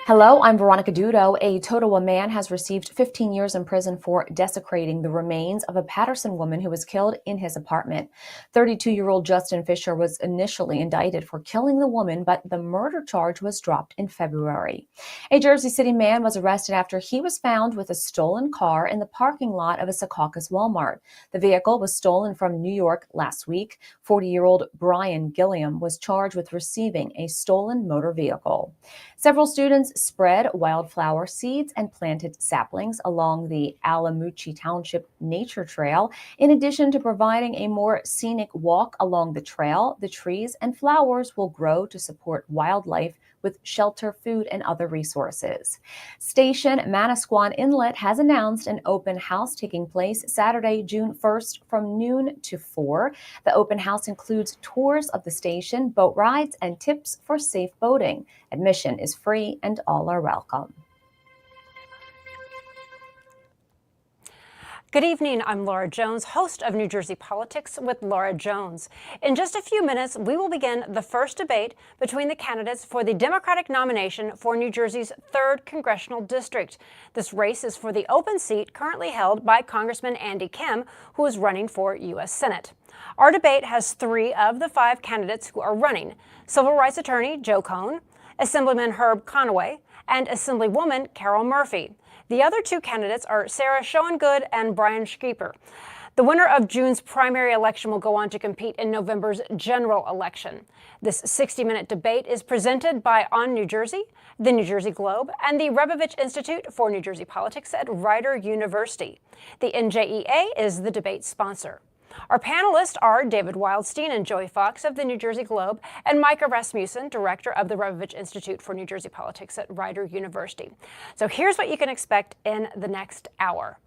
Hello, I'm Veronica Dudo. A Totowa man has received 15 years in prison for desecrating the remains of a Patterson woman who was killed in his apartment. 32-year-old Justin Fisher was initially indicted for killing the woman, but the murder charge was dropped in February. A Jersey City man was arrested after he was found with a stolen car in the parking lot of a Secaucus Walmart. The vehicle was stolen from New York last week. 40-year-old Brian Gilliam was charged with receiving a stolen motor vehicle. Several students spread wildflower seeds and planted saplings along the Alamucci Township Nature Trail. In addition to providing a more scenic walk along the trail, the trees and flowers will grow to support wildlife with shelter, food, and other resources. Station Manasquan Inlet has announced an open house taking place Saturday, June 1st from noon to 4. The open house includes tours of the station, boat rides, and tips for safe boating. Admission is free and all are welcome. Good evening, I'm Laura Jones, host of New Jersey Politics with Laura Jones. In just a few minutes, we will begin the first debate between the candidates for the Democratic nomination for New Jersey's 3rd Congressional District. This race is for the open seat currently held by Congressman Andy Kim, who is running for U.S. Senate. Our debate has 3 of the 5 candidates who are running: Civil Rights Attorney Joe Cohn, Assemblyman Herb Conaway, and Assemblywoman Carol Murphy. The other 2 candidates are Sarah Schoengood and Brian Schieper. The winner of June's primary election will go on to compete in November's general election. This 60-minute debate is presented by On New Jersey, the New Jersey Globe, and the Rebovich Institute for New Jersey Politics at Rider University. The NJEA is the debate sponsor. Our panelists are David Wildstein and Joey Fox of the New Jersey Globe and Micah Rasmussen, director of the Rebovich Institute for New Jersey Politics at Rider University. So here's what you can expect in the next hour.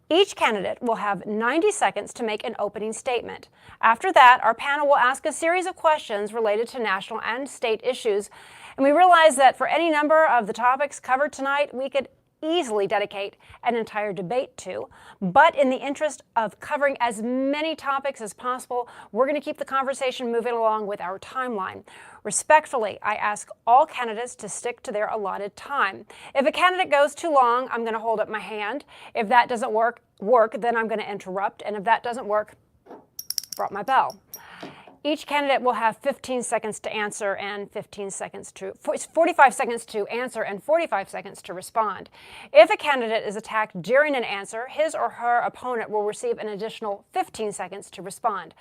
Each candidate will have 90 seconds to make an opening statement. After that, our panel will ask a series of questions related to national and state issues. And we realize that for any number of the topics covered tonight, we could easily dedicate an entire debate to, but in the interest of covering as many topics as possible, we're going to keep the conversation moving along with our timeline. Respectfully, I ask all candidates to stick to their allotted time. If a candidate goes too long, I'm going to hold up my hand. If that doesn't work, then I'm going to interrupt, and if that doesn't work, brought my bell. Each candidate will have 15 seconds to answer and 45 seconds to answer and 45 seconds to respond. If a candidate is attacked during an answer, his or her opponent will receive an additional 15 seconds to respond.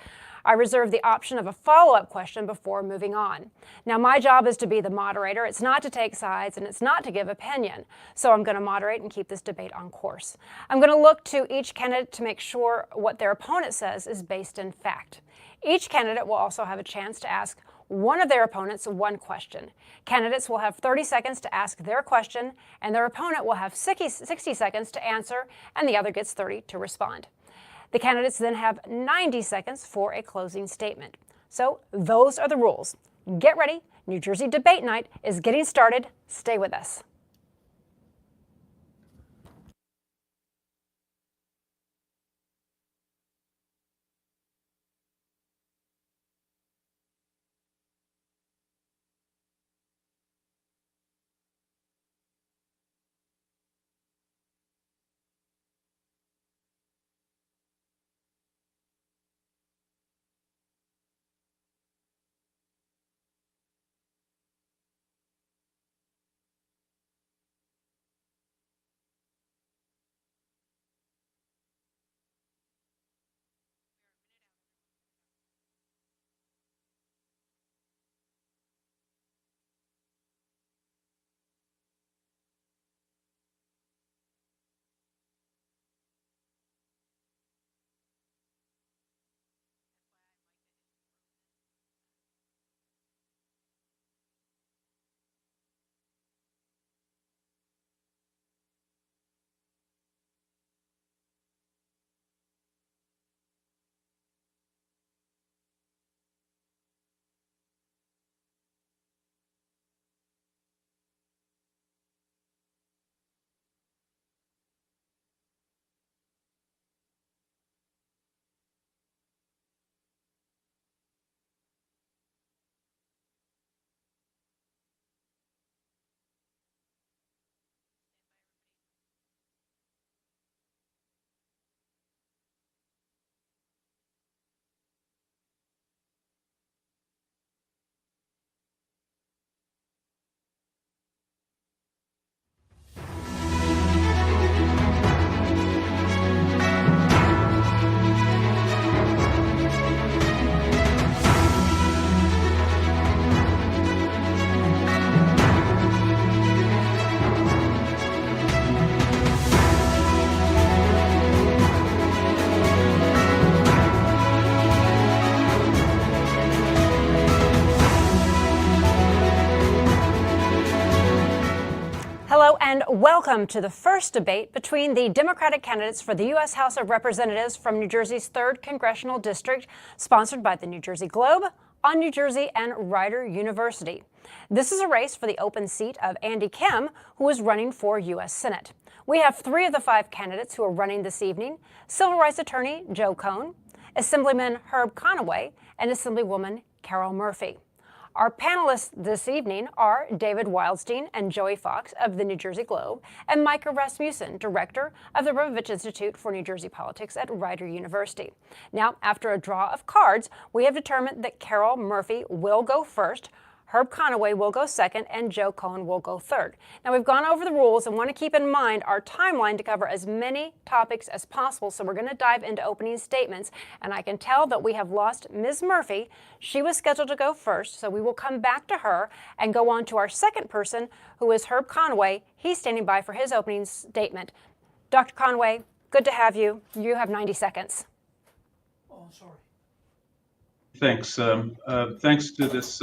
I reserve the option of a follow-up question before moving on. Now, my job is to be the moderator. It's not to take sides and it's not to give opinion. So I'm going to moderate and keep this debate on course. I'm going to look to each candidate to make sure what their opponent says is based in fact. Each candidate will also have a chance to ask one of their opponents one question. Candidates will have 30 seconds to ask their question, and their opponent will have 60 seconds to answer, and the other gets 30 to respond. The candidates then have 90 seconds for a closing statement. So those are the rules. Get ready. New Jersey Debate Night is getting started. Stay with us. Welcome to the first debate between the Democratic candidates for the U.S. House of Representatives from New Jersey's 3rd Congressional District, sponsored by the New Jersey Globe, on New Jersey, and Rider University. This is a race for the open seat of Andy Kim, who is running for U.S. Senate. We have 3 of the 5 candidates who are running this evening: Civil Rights Attorney Joe Cohn, Assemblyman Herb Conaway, and Assemblywoman Carol Murphy. Our panelists this evening are David Wildstein and Joey Fox of the New Jersey Globe, and Micah Rasmussen, director of the Rebovich Institute for New Jersey Politics at Rider University. Now, after a draw of cards, we have determined that Carol Murphy will go first, Herb Conaway will go second, and Joe Cohn will go third. Now, we've gone over the rules and want to keep in mind our timeline to cover as many topics as possible, so we're going to dive into opening statements. And I can tell that we have lost Ms. Murphy. She was scheduled to go first, so we will come back to her and go on to our second person, who is Herb Conaway. He's standing by for his opening statement. Dr. Conaway, good to have you. You have 90 seconds. Oh, sorry. Thanks. Thanks to this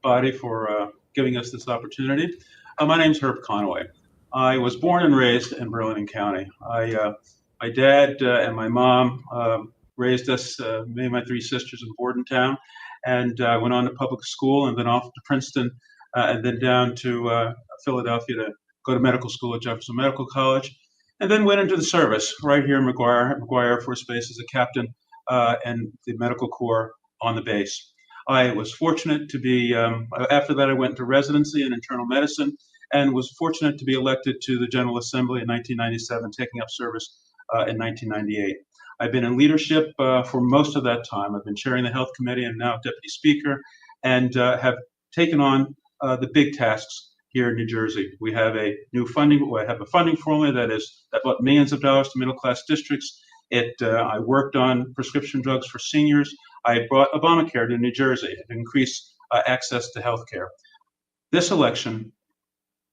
body for giving us this opportunity. My name's Herb Conaway. I was born and raised in Burlington County. My dad and my mom raised us, me and my 3 sisters, in Bordentown, and went on to public school and then off to Princeton and then down to Philadelphia to go to medical school at Jefferson Medical College, and then went into the service right here in McGuire Air Force Base as a captain and the medical corps on the base. I was fortunate to be, after that I went to residency in internal medicine and was fortunate to be elected to the General Assembly in 1997, taking up service in 1998. I've been in leadership for most of that time. I've been chairing the Health Committee and now Deputy Speaker, and have taken on the big tasks here in New Jersey. We have a new funding, I have a funding formula that brought millions of dollars to middle-class districts. I worked on prescription drugs for seniors. I brought Obamacare to New Jersey to increase access to health care. This election,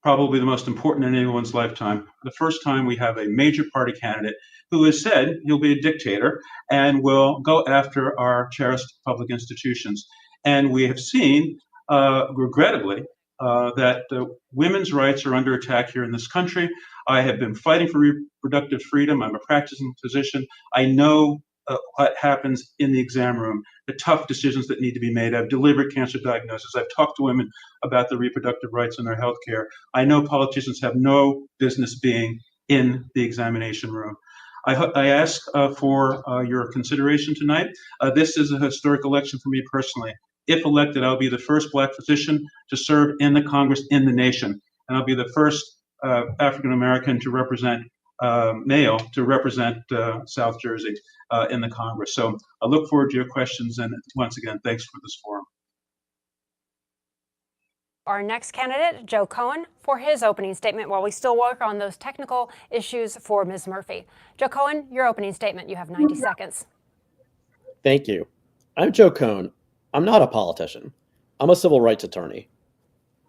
probably the most important in anyone's lifetime, the first time we have a major party candidate who has said he'll be a dictator and will go after our cherished public institutions. And we have seen, regrettably, that women's rights are under attack here in this country. I have been fighting for reproductive freedom. I'm a practicing physician. I know what happens in the exam room, the tough decisions that need to be made. I've delivered cancer diagnosis. I've talked to women about their reproductive rights and their health care. I know politicians have no business being in the examination room. I ask for your consideration tonight. This is a historic election for me personally. If elected, I'll be the first Black physician to serve in the Congress in the nation, and I'll be the first African American to represent, male to represent South Jersey in the Congress. So I look forward to your questions, and once again, thanks for this forum. Our next candidate, Joe Cohn, for his opening statement while we still work on those technical issues for Ms. Murphy. Joe Cohn, your opening statement. You have 90 seconds. Thank you. I'm Joe Cohn. I'm not a politician. I'm a civil rights attorney.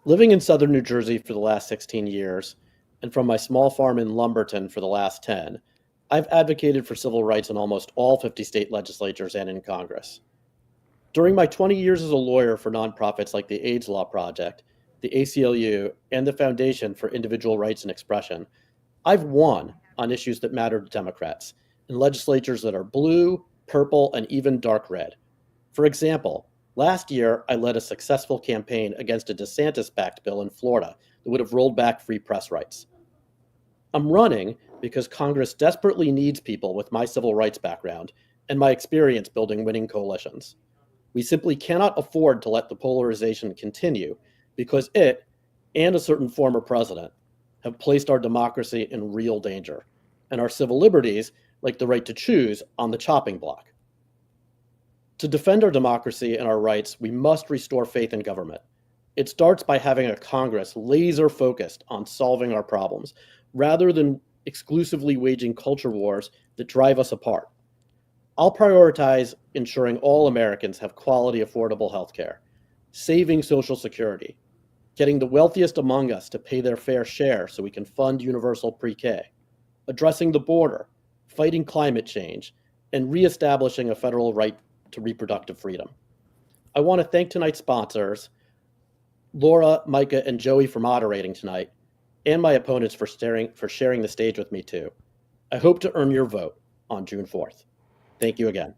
Living in southern New Jersey for the last 16 years, and from my small farm in Lumberton for the last 10, I've advocated for civil rights in almost all 50 state legislatures and in Congress. During my 20 years as a lawyer for nonprofits like the AIDS Law Project, the ACLU, and the Foundation for Individual Rights and Expression, I've won on issues that matter to Democrats in legislatures that are blue, purple, and even dark red. For example, last year, I led a successful campaign against a DeSantis-backed bill in Florida that would have rolled back free press rights. I'm running because Congress desperately needs people with my civil rights background and my experience building winning coalitions. We simply cannot afford to let the polarization continue because it, and a certain former president, have placed our democracy in real danger, and our civil liberties, like the right to choose, on the chopping block. To defend our democracy and our rights, we must restore faith in government. It starts by having a Congress laser focused on solving our problems, rather than exclusively waging culture wars that drive us apart. I'll prioritize ensuring all Americans have quality, affordable health care, saving Social Security, getting the wealthiest among us to pay their fair share so we can fund universal pre-K, addressing the border, fighting climate change, and reestablishing a federal right to reproductive freedom. I want to thank tonight's sponsors, Laura, Micah, and Joey, for moderating tonight, and my opponents for sharing the stage with me too. I hope to earn your vote on June 4th. Thank you again.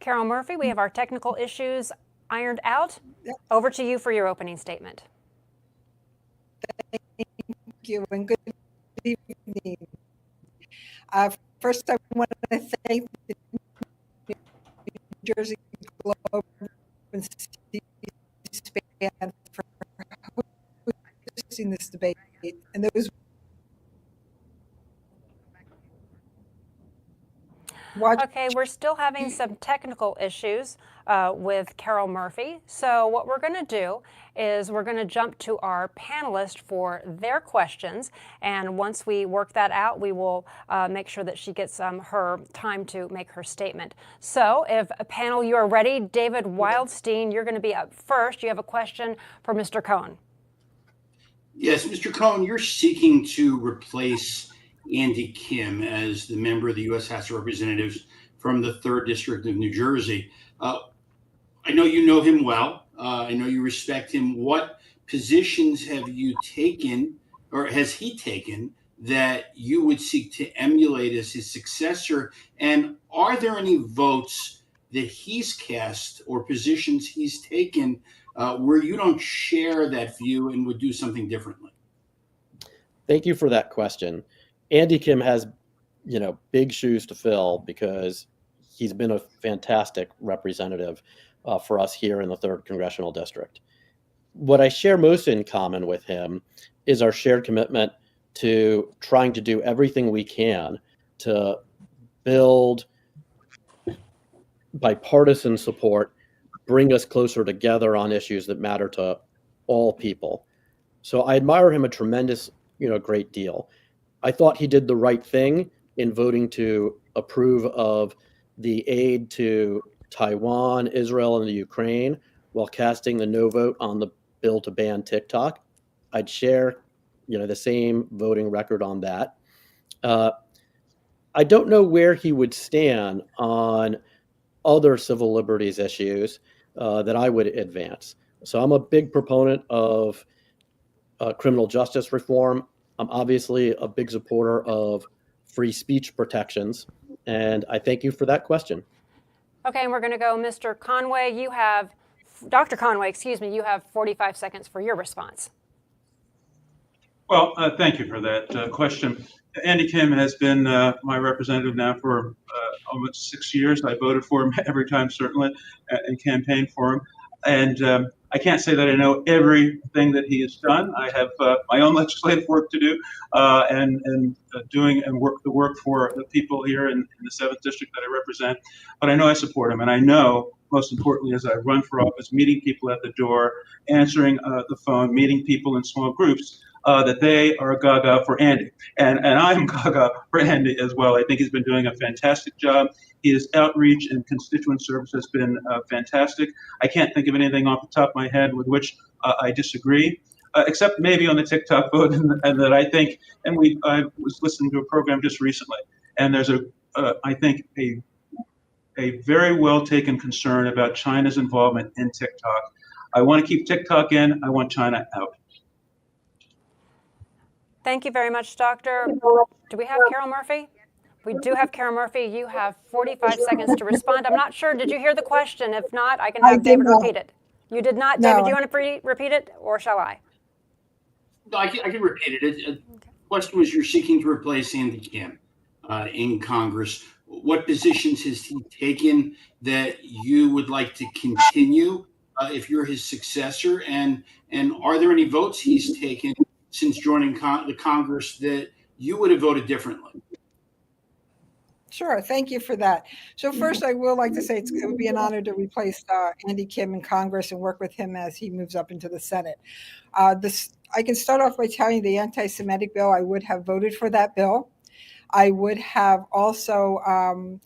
Carol Murphy, we have our technical issues ironed out. Over to you for your opening statement. Thank you and good evening. First, I want to thank the New Jersey Globe and C-SPAN for hosting this debate. And those Okay, we're still having some technical issues with Carol Murphy. So what we're going to do is we're going to jump to our panelists for their questions. And once we work that out, we will make sure that she gets her time to make her statement. So if a panel, you are ready, David Wildstein, you're going to be up first. You have a question for Mr. Cohn. Yes, Mr. Cohn, you're seeking to replace Andy Kim as the member of the U.S. House of Representatives from the 3rd District of New Jersey. I know you know him well. I know you respect him. What positions have you taken, or has he taken, that you would seek to emulate as his successor? And are there any votes that he's cast or positions he's taken where you don't share that view and would do something differently? Thank you for that question. Andy Kim has, big shoes to fill because he's been a fantastic representative for us here in the 3rd Congressional District. What I share most in common with him is our shared commitment to trying to do everything we can to build bipartisan support, bring us closer together on issues that matter to all people. So I admire him a tremendous, great deal. I thought he did the right thing in voting to approve of the aid to Taiwan, Israel, and the Ukraine while casting the no vote on the bill to ban TikTok. I'd share, the same voting record on that. I don't know where he would stand on other civil liberties issues that I would advance. So I'm a big proponent of criminal justice reform. I'm obviously a big supporter of free speech protections, and I thank you for that question. Okay, and we're going to go Mr. Conaway. Dr. Conaway, excuse me, you have 45 seconds for your response. Well, thank you for that question. Andy Kim has been my representative now for almost 6 years. I voted for him every time, certainly, and campaigned for him. And I can't say that I know everything that he has done. I have my own legislative work to do and work for the people here in the 7th District that I represent. But I know I support him, and I know, most importantly, as I run for office, meeting people at the door, answering the phone, meeting people in small groups, that they are gaga for Andy. And I'm gaga for Andy as well. I think he's been doing a fantastic job. His outreach and constituent service has been fantastic. I can't think of anything off the top of my head with which I disagree, except maybe on the TikTok vote, and that I think, and I was listening to a program just recently, and there's I think a very well taken concern about China's involvement in TikTok. I want to keep TikTok in. I want China out. Thank you very much, Doctor. Do we have Carol Murphy? We do have Carol Murphy. You have 45 seconds to respond. I'm not sure. Did you hear the question? If not, I can have David repeat it. You did not? No. David, do you want to repeat it, or shall I? No, I can repeat it. The question was, you're seeking to replace Andy Kim in Congress. What positions has he taken that you would like to continue if you're his successor? And are there any votes he's taken since joining the Congress that you would have voted differently? Sure, thank you for that. So first, I will like to say it would be an honor to replace Andy Kim in Congress and work with him as he moves up into the Senate. I can start off by telling you the anti-Semitic bill, I would have voted for that bill. I would have also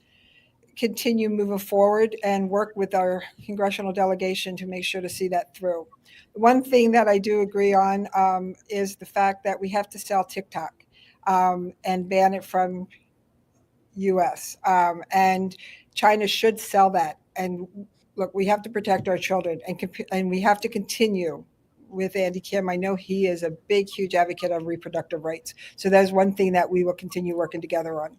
continue moving forward and work with our congressional delegation to make sure to see that through. One thing that I do agree on is the fact that we have to sell TikTok and ban it from U.S. And China should sell that. And look, we have to protect our children, and we have to continue with Andy Kim. I know he is a big, huge advocate of reproductive rights. So that is one thing that we will continue working together on.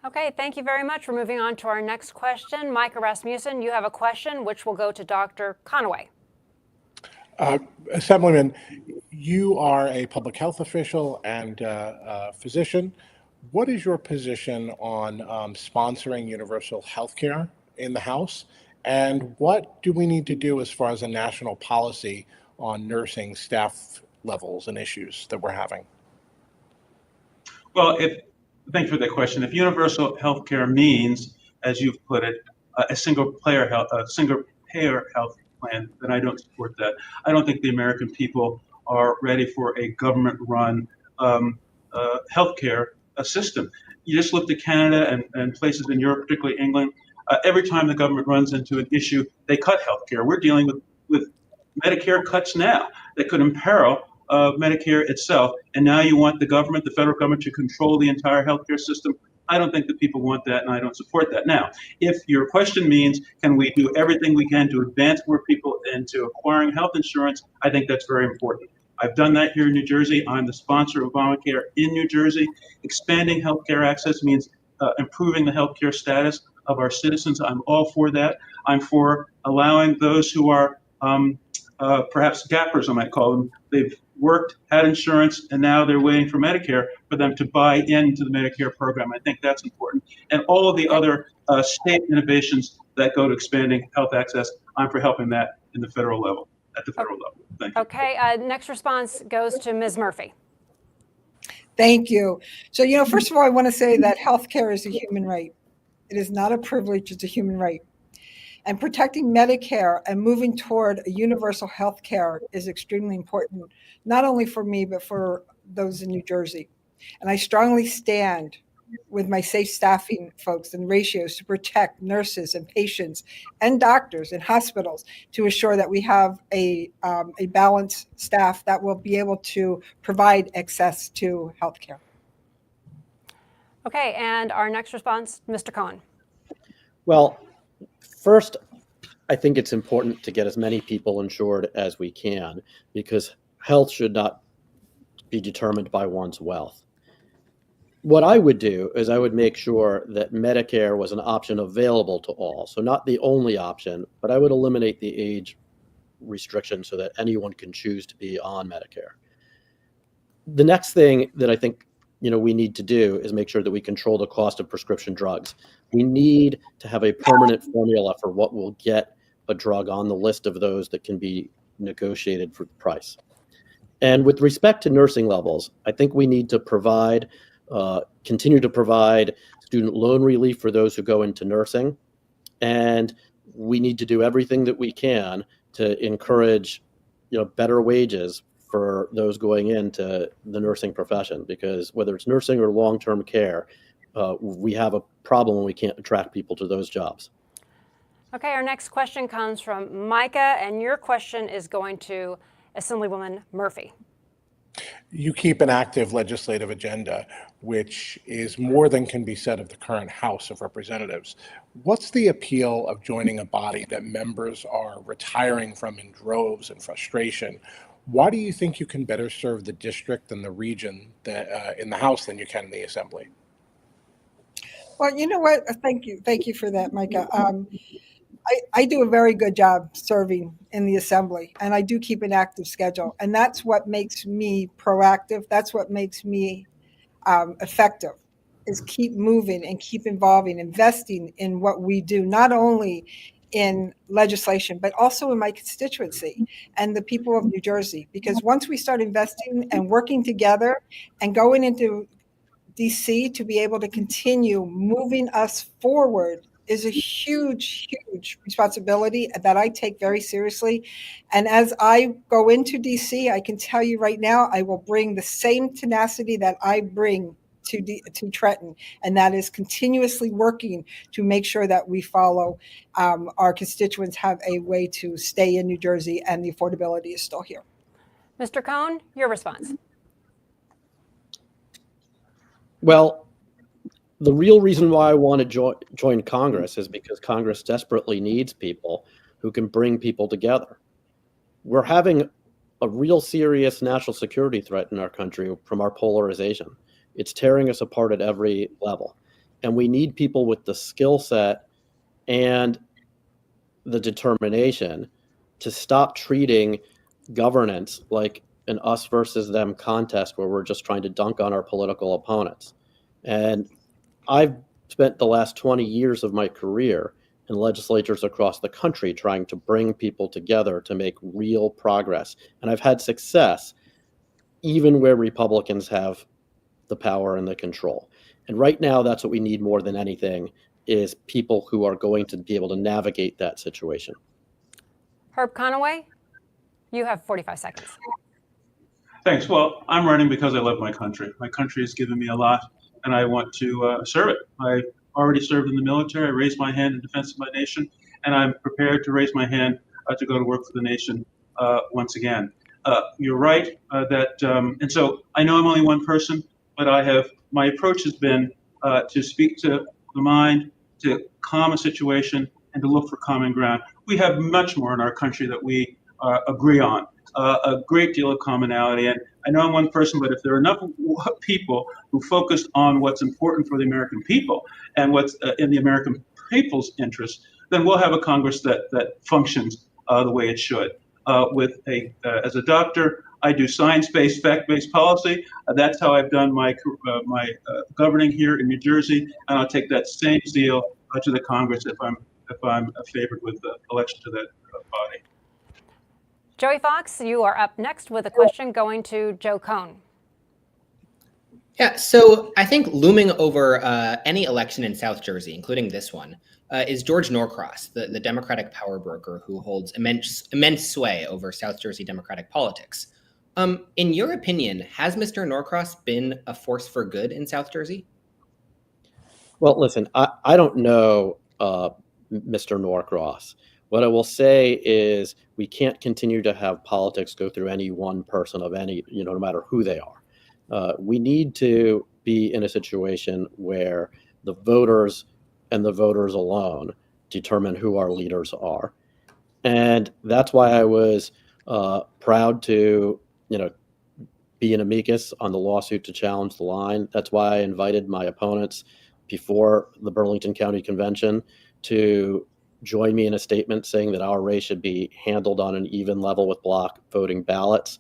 Okay, thank you very much. We're moving on to our next question. Micah Rasmussen, you have a question which will go to Dr. Conaway. Assemblyman, you are a public health official and a physician. What is your position on sponsoring universal health care in the House? And what do we need to do as far as a national policy on nursing staff levels and issues that we're having? Well, thanks for that question. If universal health care means, as you've put it, a single payer health plan, then I don't support that. I don't think the American people are ready for a government-run healthcare system. You just looked at Canada and places in Europe, particularly England. Every time the government runs into an issue, they cut healthcare. We're dealing with Medicare cuts now that could imperil Medicare itself. And now you want the government, the federal government, to control the entire healthcare system. I don't think that people want that, and I don't support that. Now, if your question means, can we do everything we can to advance more people into acquiring health insurance, I think that's very important. I've done that here in New Jersey. I'm the sponsor of Obamacare in New Jersey. Expanding healthcare access means improving the healthcare status of our citizens. I'm all for that. I'm for allowing those who are perhaps gappers, I might call them. They've worked, had insurance, and now they're waiting for Medicare for them to buy into the Medicare program. I think that's important. And all of the other state innovations that go to expanding health access, I'm for helping that in the federal level, at the federal level. Thank you. Okay, next response goes to Ms. Murphy. Thank you. So, first of all, I want to say that healthcare is a human right. It is not a privilege, it's a human right. And protecting Medicare and moving toward a universal health care is extremely important, not only for me, but for those in New Jersey. And I strongly stand with my safe staffing folks and ratios to protect nurses and patients and doctors in hospitals to assure that we have a balanced staff that will be able to provide access to health care. Okay, and our next response, Mr. Cohn. Well, first, I think it's important to get as many people insured as we can because health should not be determined by one's wealth. What I would do is I would make sure that Medicare was an option available to all. So not the only option, but I would eliminate the age restriction so that anyone can choose to be on Medicare. The next thing that I think we need to do is make sure that we control the cost of prescription drugs. We need to have a permanent formula for what will get a drug on the list of those that can be negotiated for the price. And with respect to nursing levels, I think we need to continue to provide student loan relief for those who go into nursing. And we need to do everything that we can to encourage, better wages for those going into the nursing profession, because whether it's nursing or long-term care, we have a problem when we can't attract people to those jobs. Okay, our next question comes from Micah, and your question is going to Assemblywoman Murphy. You keep an active legislative agenda, which is more than can be said of the current House of Representatives. What's the appeal of joining a body that members are retiring from in droves and frustration? Why do you think you can better serve the district and the region in the House than you can in the Assembly? Well, you know what? Thank you for that, Micah. I do a very good job serving in the Assembly, and I do keep an active schedule. And that's what makes me proactive. That's what makes me effective, is keep moving and keep involving, investing in what we do, not only in legislation, but also in my constituency and the people of New Jersey. Because once we start investing and working together and going into DC to be able to continue moving us forward is a huge, huge responsibility that I take very seriously. And as I go into DC, I can tell you right now, I will bring the same tenacity that I bring to Trenton, and that is continuously working to make sure that we follow our constituents have a way to stay in New Jersey and the affordability is still here. Mr. Cohn, your response. Well, the real reason why I want to join Congress is because Congress desperately needs people who can bring people together. We're having a real serious national security threat in our country from our polarization. It's tearing us apart at every level. And we need people with the skill set and the determination to stop treating governance like an us versus them contest where we're just trying to dunk on our political opponents. And I've spent the last 20 years of my career in legislatures across the country trying to bring people together to make real progress. And I've had success even where Republicans have the power and the control. And right now, that's what we need more than anything, is people who are going to be able to navigate that situation. Herb Conaway, you have 45 seconds. Thanks. Well, I'm running because I love my country. My country has given me a lot, and I want to serve it. I already served in the military. I raised my hand in defense of my nation, and I'm prepared to raise my hand to go to work for the nation once again. You're right and so I know I'm only one person, but my approach has been to speak to the mind, to calm a situation, and to look for common ground. We have much more in our country that we agree on, a great deal of commonality. And I know I'm one person, but if there are enough people who focus on what's important for the American people and what's in the American people's interest, then we'll have a Congress that functions the way it should. As a doctor, I do science-based, fact-based policy. That's how I've done my governing here in New Jersey, and I'll take that same zeal to the Congress if I'm favored with the election to that body. Joey Fox, you are up next with a question going to Joe Cohn. Yeah, so I think looming over any election in South Jersey, including this one, is George Norcross, the Democratic power broker who holds immense sway over South Jersey Democratic politics. In your opinion, has Mr. Norcross been a force for good in South Jersey? Well, listen, I don't know Mr. Norcross. What I will say is we can't continue to have politics go through any one person of any, no matter who they are. We need to be in a situation where the voters and the voters alone determine who our leaders are. And that's why I was proud to, be an amicus on the lawsuit to challenge the line. That's why I invited my opponents before the Burlington County Convention to join me in a statement saying that our race should be handled on an even level with block voting ballots.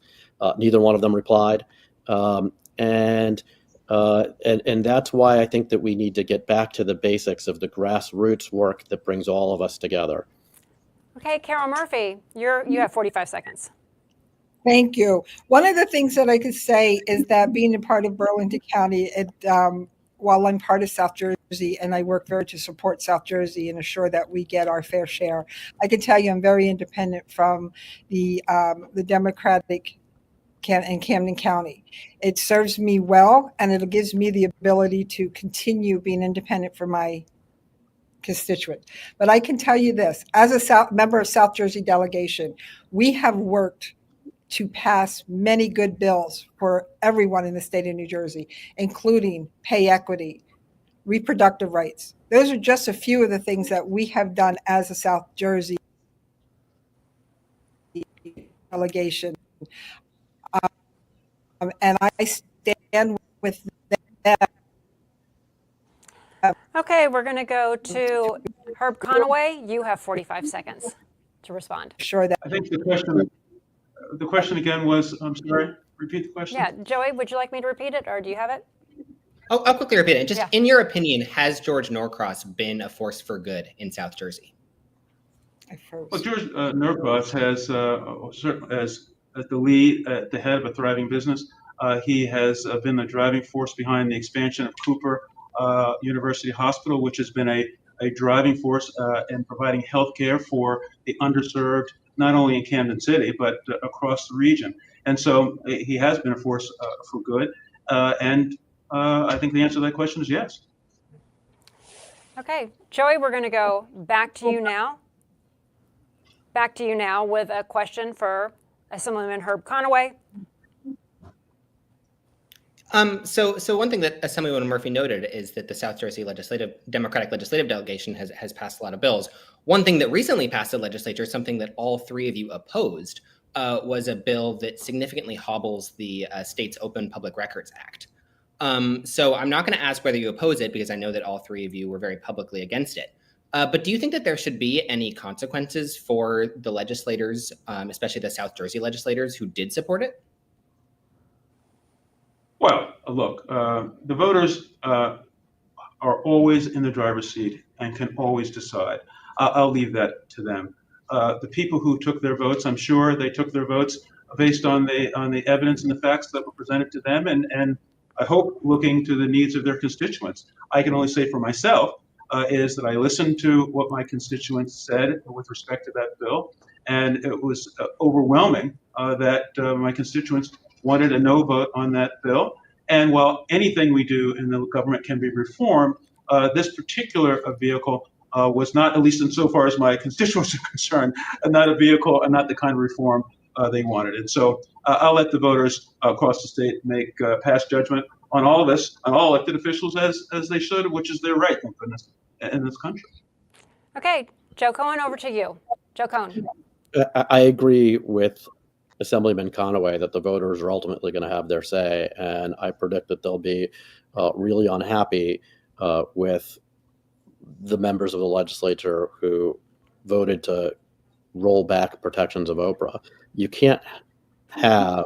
Neither one of them replied. And that's why I think that we need to get back to the basics of the grassroots work that brings all of us together. Okay, Carol Murphy, you have 45 seconds. Thank you. One of the things that I could say is that being a part of Burlington County, while I'm part of South Jersey and I work very to support South Jersey and assure that we get our fair share, I can tell you I'm very independent from the Democratic in Camden County. It serves me well, and it gives me the ability to continue being independent for my constituent. But I can tell you this, as a member of South Jersey delegation, we have worked to pass many good bills for everyone in the state of New Jersey, including pay equity, reproductive rights. Those are just a few of the things that we have done as a South Jersey delegation. And I stand with them. Okay, we're going to go to Herb Conaway. You have 45 seconds to respond. Sure that I think the question again was, I'm sorry, repeat the question. Yeah, Joey, would you like me to repeat it, or do you have it? I'll quickly repeat it. Just in your opinion, has George Norcross been a force for good in South Jersey? Well, George Norcross has at the head of a thriving business. He has been the driving force behind the expansion of Cooper University Hospital, which has been a driving force in providing health care for the underserved, not only in Camden City, but across the region. And so he has been a force for good. And I think the answer to that question is yes. Okay, Joey, we're going to go back to you now. Back to you now with a question for Assemblyman Herb Conaway. So one thing that Assemblywoman Murphy noted is that the South Jersey Democratic legislative delegation has passed a lot of bills. One thing that recently passed the legislature, something that all three of you opposed, was a bill that significantly hobbles the state's Open Public Records Act. So I'm not going to ask whether you oppose it, because I know that all three of you were very publicly against it. But do you think that there should be any consequences for the legislators, especially the South Jersey legislators who did support it? Well, look, the voters are always in the driver's seat and can always decide. I'll leave that to them. The people who took their votes, I'm sure they took their votes based on the evidence and the facts that were presented to them, and I hope looking to the needs of their constituents. I can only say for myself is that I listened to what my constituents said with respect to that bill, and it was overwhelming that my constituents wanted a no vote on that bill. And while anything we do in the government can be reformed, this particular vehicle was not, at least insofar as my constituents are concerned, not a vehicle and not the kind of reform they wanted. And so I'll let the voters across the state make pass judgment on all of us, on all elected officials, as they should, which is their right, thank goodness, in this country. Okay, Joe Cohn, over to you. Joe Cohn. I agree with Assemblyman Conaway that the voters are ultimately going to have their say, and I predict that they'll be really unhappy with the members of the legislature who voted to roll back protections of Oprah. You can't have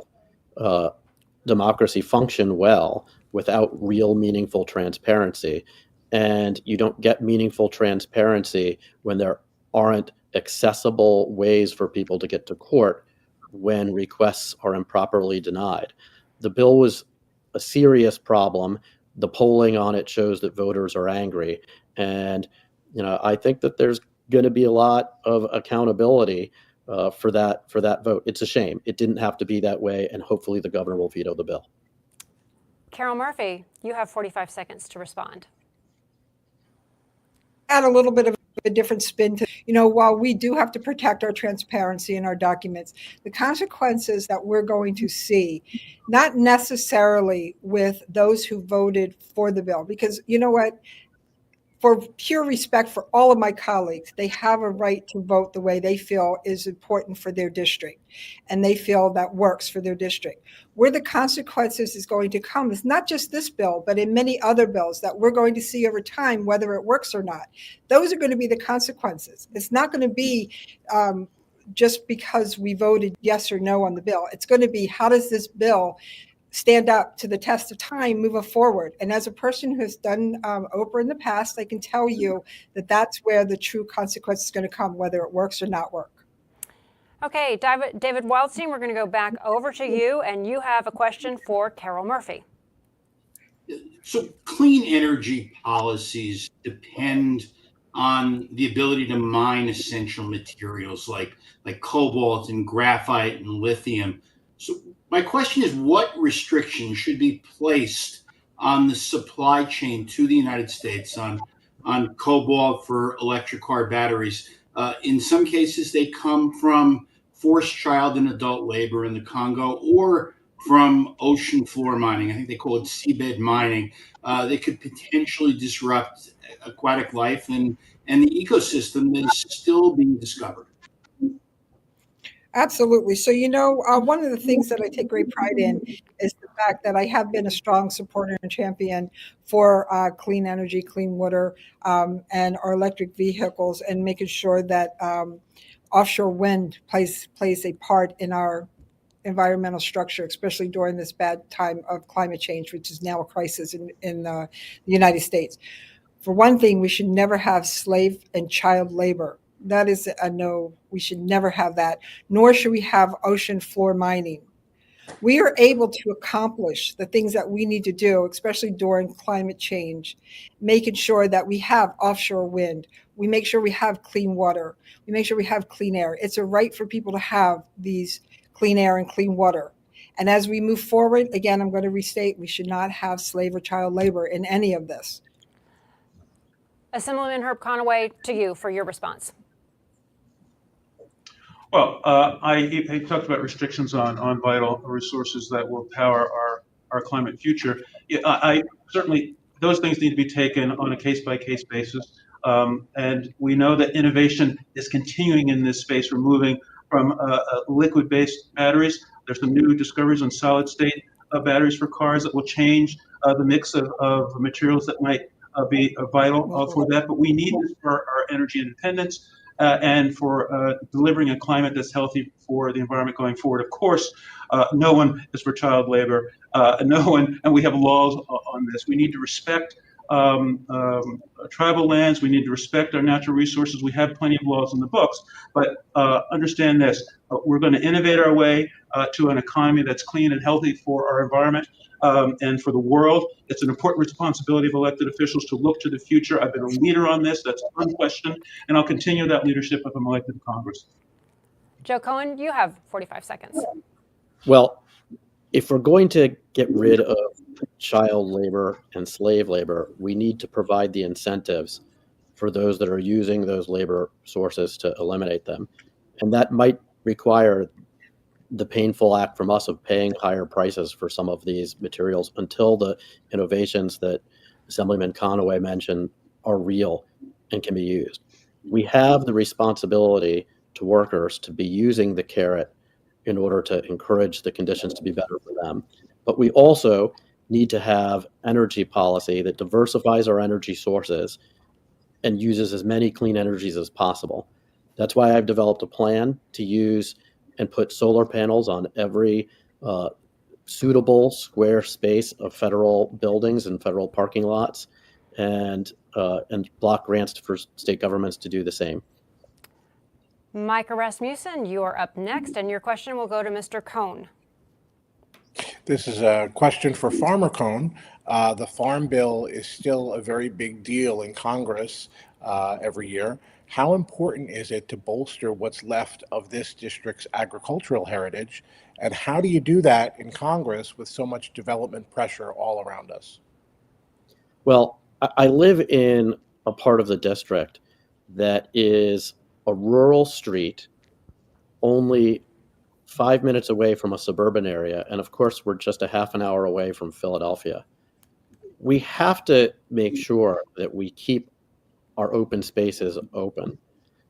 democracy function well without real meaningful transparency, and you don't get meaningful transparency when there aren't accessible ways for people to get to court when requests are improperly denied. The bill was a serious problem. The polling on it shows that voters are angry. And, I think that there's going to be a lot of accountability for that vote. It's a shame. It didn't have to be that way. And hopefully the governor will veto the bill. Carol Murphy, you have 45 seconds to respond. Add a little bit of a different spin to, while we do have to protect our transparency in our documents, the consequences that we're going to see, not necessarily with those who voted for the bill, because you know what? For pure respect for all of my colleagues, they have a right to vote the way they feel is important for their district, and they feel that works for their district. Where the consequences is going to come is not just this bill, but in many other bills that we're going to see over time, whether it works or not. Those are going to be the consequences. It's not going to be just because we voted yes or no on the bill. It's going to be, how does this bill stand up to the test of time, moving forward? And as a person who has done Oprah in the past, I can tell you that that's where the true consequence is going to come, whether it works or not work. Okay, David Wildstein, we're going to go back over to you, and you have a question for Carol Murphy. So clean energy policies depend on the ability to mine essential materials like cobalt and graphite and lithium. So my question is, what restrictions should be placed on the supply chain to the United States on cobalt for electric car batteries? In some cases, they come from forced child and adult labor in the Congo, or from ocean floor mining. I think they call it seabed mining. They could potentially disrupt aquatic life and the ecosystem that is still being discovered. Absolutely. So, one of the things that I take great pride in is the fact that I have been a strong supporter and champion for clean energy, clean water, and our electric vehicles, and making sure that offshore wind plays a part in our environmental structure, especially during this bad time of climate change, which is now a crisis in the United States. For one thing, we should never have slave and child labor. That is a no. We should never have that, nor should we have ocean floor mining. We are able to accomplish the things that we need to do, especially during climate change, making sure that we have offshore wind. We make sure we have clean water. We make sure we have clean air. It's a right for people to have these clean air and clean water. And as we move forward, again, I'm going to restate, we should not have slave or child labor in any of this. Assemblyman Herb Conaway, to you for your response. Well, I talked about restrictions on vital resources that will power our climate future. I certainly, those things need to be taken on a case-by-case basis. And we know that innovation is continuing in this space. We're moving from liquid-based batteries. There's some new discoveries on solid-state batteries for cars that will change the mix of materials that might be vital for that. But we need this for our energy independence and for delivering a climate that's healthy for the environment going forward. Of course, no one is for child labor. No one, and we have laws on this. We need to respect tribal lands. We need to respect our natural resources. We have plenty of laws in the books, but understand this: we're going to innovate our way to an economy that's clean and healthy for our environment and for the world. It's an important responsibility of elected officials to look to the future. I've been a leader on this. That's unquestioned, and I'll continue that leadership if I'm elected to Congress. Joe Cohn, you have 45 seconds. Well, if we're going to get rid of child labor and slave labor, we need to provide the incentives for those that are using those labor sources to eliminate them. And that might require the painful act from us of paying higher prices for some of these materials until the innovations that Assemblyman Conaway mentioned are real and can be used. We have the responsibility to workers to be using the carrot in order to encourage the conditions to be better for them. But we also need to have energy policy that diversifies our energy sources and uses as many clean energies as possible. That's why I've developed a plan to use and put solar panels on every suitable square space of federal buildings and federal parking lots, and block grants for state governments to do the same. Micah Rasmussen, you are up next, and your question will go to Mr. Cohn. This is a question for Farmer Cohn. The Farm Bill is still a very big deal in Congress every year. How important is it to bolster what's left of this district's agricultural heritage? And how do you do that in Congress with so much development pressure all around us? Well, I live in a part of the district that is a rural street only 5 minutes away from a suburban area. And of course, we're just a half an hour away from Philadelphia. We have to make sure that we keep our open spaces open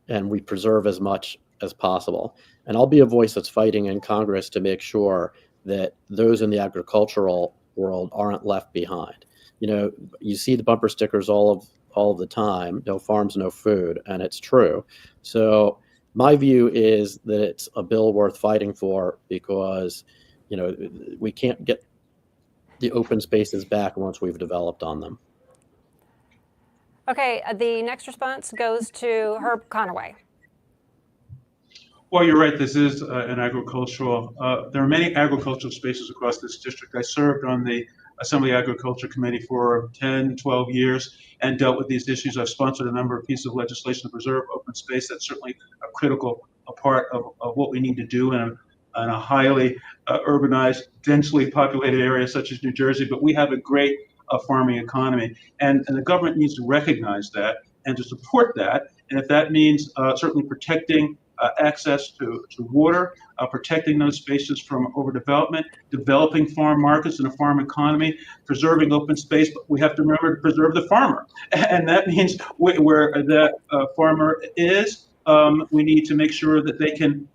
and we preserve as much as possible. And I'll be a voice that's fighting in Congress to make sure that those in the agricultural world aren't left behind. You know, you see the bumper stickers all of the time, no farms, no food, and it's true. So my view is that it's a bill worth fighting for because, you know, we can't get the open spaces back once we've developed on them. Okay, the next response goes to Herb Conaway. Well, you're right. This is an agricultural. There are many agricultural spaces across this district. I served on the Assembly Agriculture Committee for 10, 12 years and dealt with these issues. I've sponsored a number of pieces of legislation to preserve open space. That's certainly a critical part of what we need to do in a highly urbanized, densely populated area such as New Jersey. But we have a great farming economy, and the government needs to recognize that and to support that. And if that means certainly protecting access to water, protecting those spaces from overdevelopment, developing farm markets and a farm economy, preserving open space, but we have to remember to preserve the farmer. And that means where that farmer is, we need to make sure that they can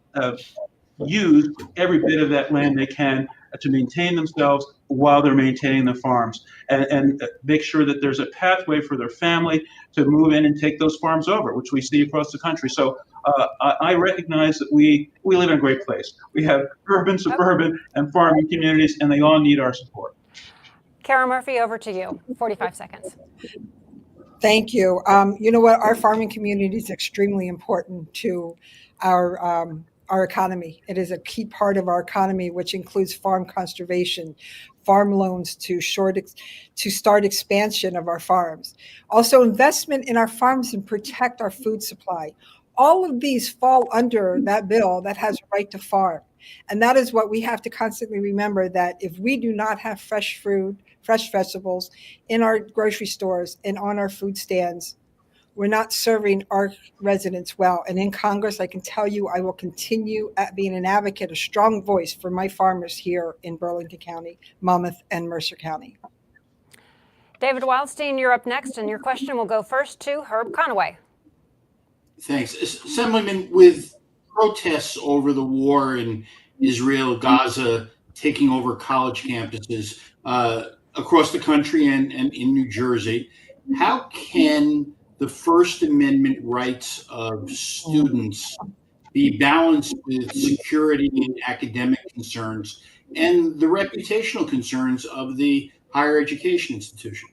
use every bit of that land they can to maintain themselves while they're maintaining the farms, and make sure that there's a pathway for their family to move in and take those farms over, which we see across the country. So I recognize that we live in a great place. We have urban, suburban, and farming communities, and they all need our support. Kara Murphy, over to you. 45 seconds. Thank you. You know what? Our farming community is extremely important to our economy. It is a key part of our economy, which includes farm conservation, farm loans to start expansion of our farms. Also, investment in our farms and protect our food supply. All of these fall under that bill that has a right to farm. And that is what we have to constantly remember, that if we do not have fresh fruit, fresh vegetables in our grocery stores and on our food stands, we're not serving our residents well. And in Congress, I can tell you, I will continue at being an advocate, a strong voice for my farmers here in Burlington County, Monmouth, and Mercer County. David Wildstein, you're up next, and your question will go first to Herb Conaway. Thanks. Assemblyman, with protests over the war in Israel, Gaza, taking over college campuses across the country and in New Jersey. How can the First Amendment rights of students be balanced with security and academic concerns and the reputational concerns of the higher education institution?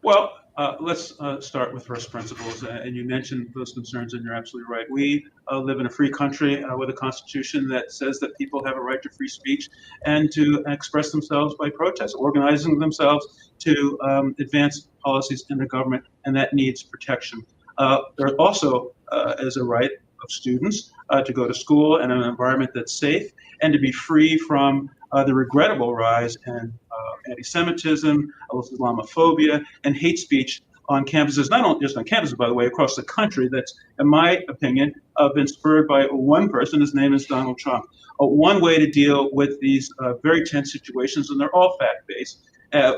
Well, let's start with first principles. And you mentioned those concerns, and you're absolutely right. We live in a free country with a constitution that says that people have a right to free speech and to express themselves by protest, organizing themselves to advance policies in the government, and that needs protection. There also is a right of students to go to school in an environment that's safe and to be free from the regrettable rise in anti-Semitism, Islamophobia, and hate speech on campuses, not only just on campuses, by the way, across the country, that's, in my opinion, been spurred by one person. His name is Donald Trump. One way to deal with these very tense situations, and they're all fact-based, and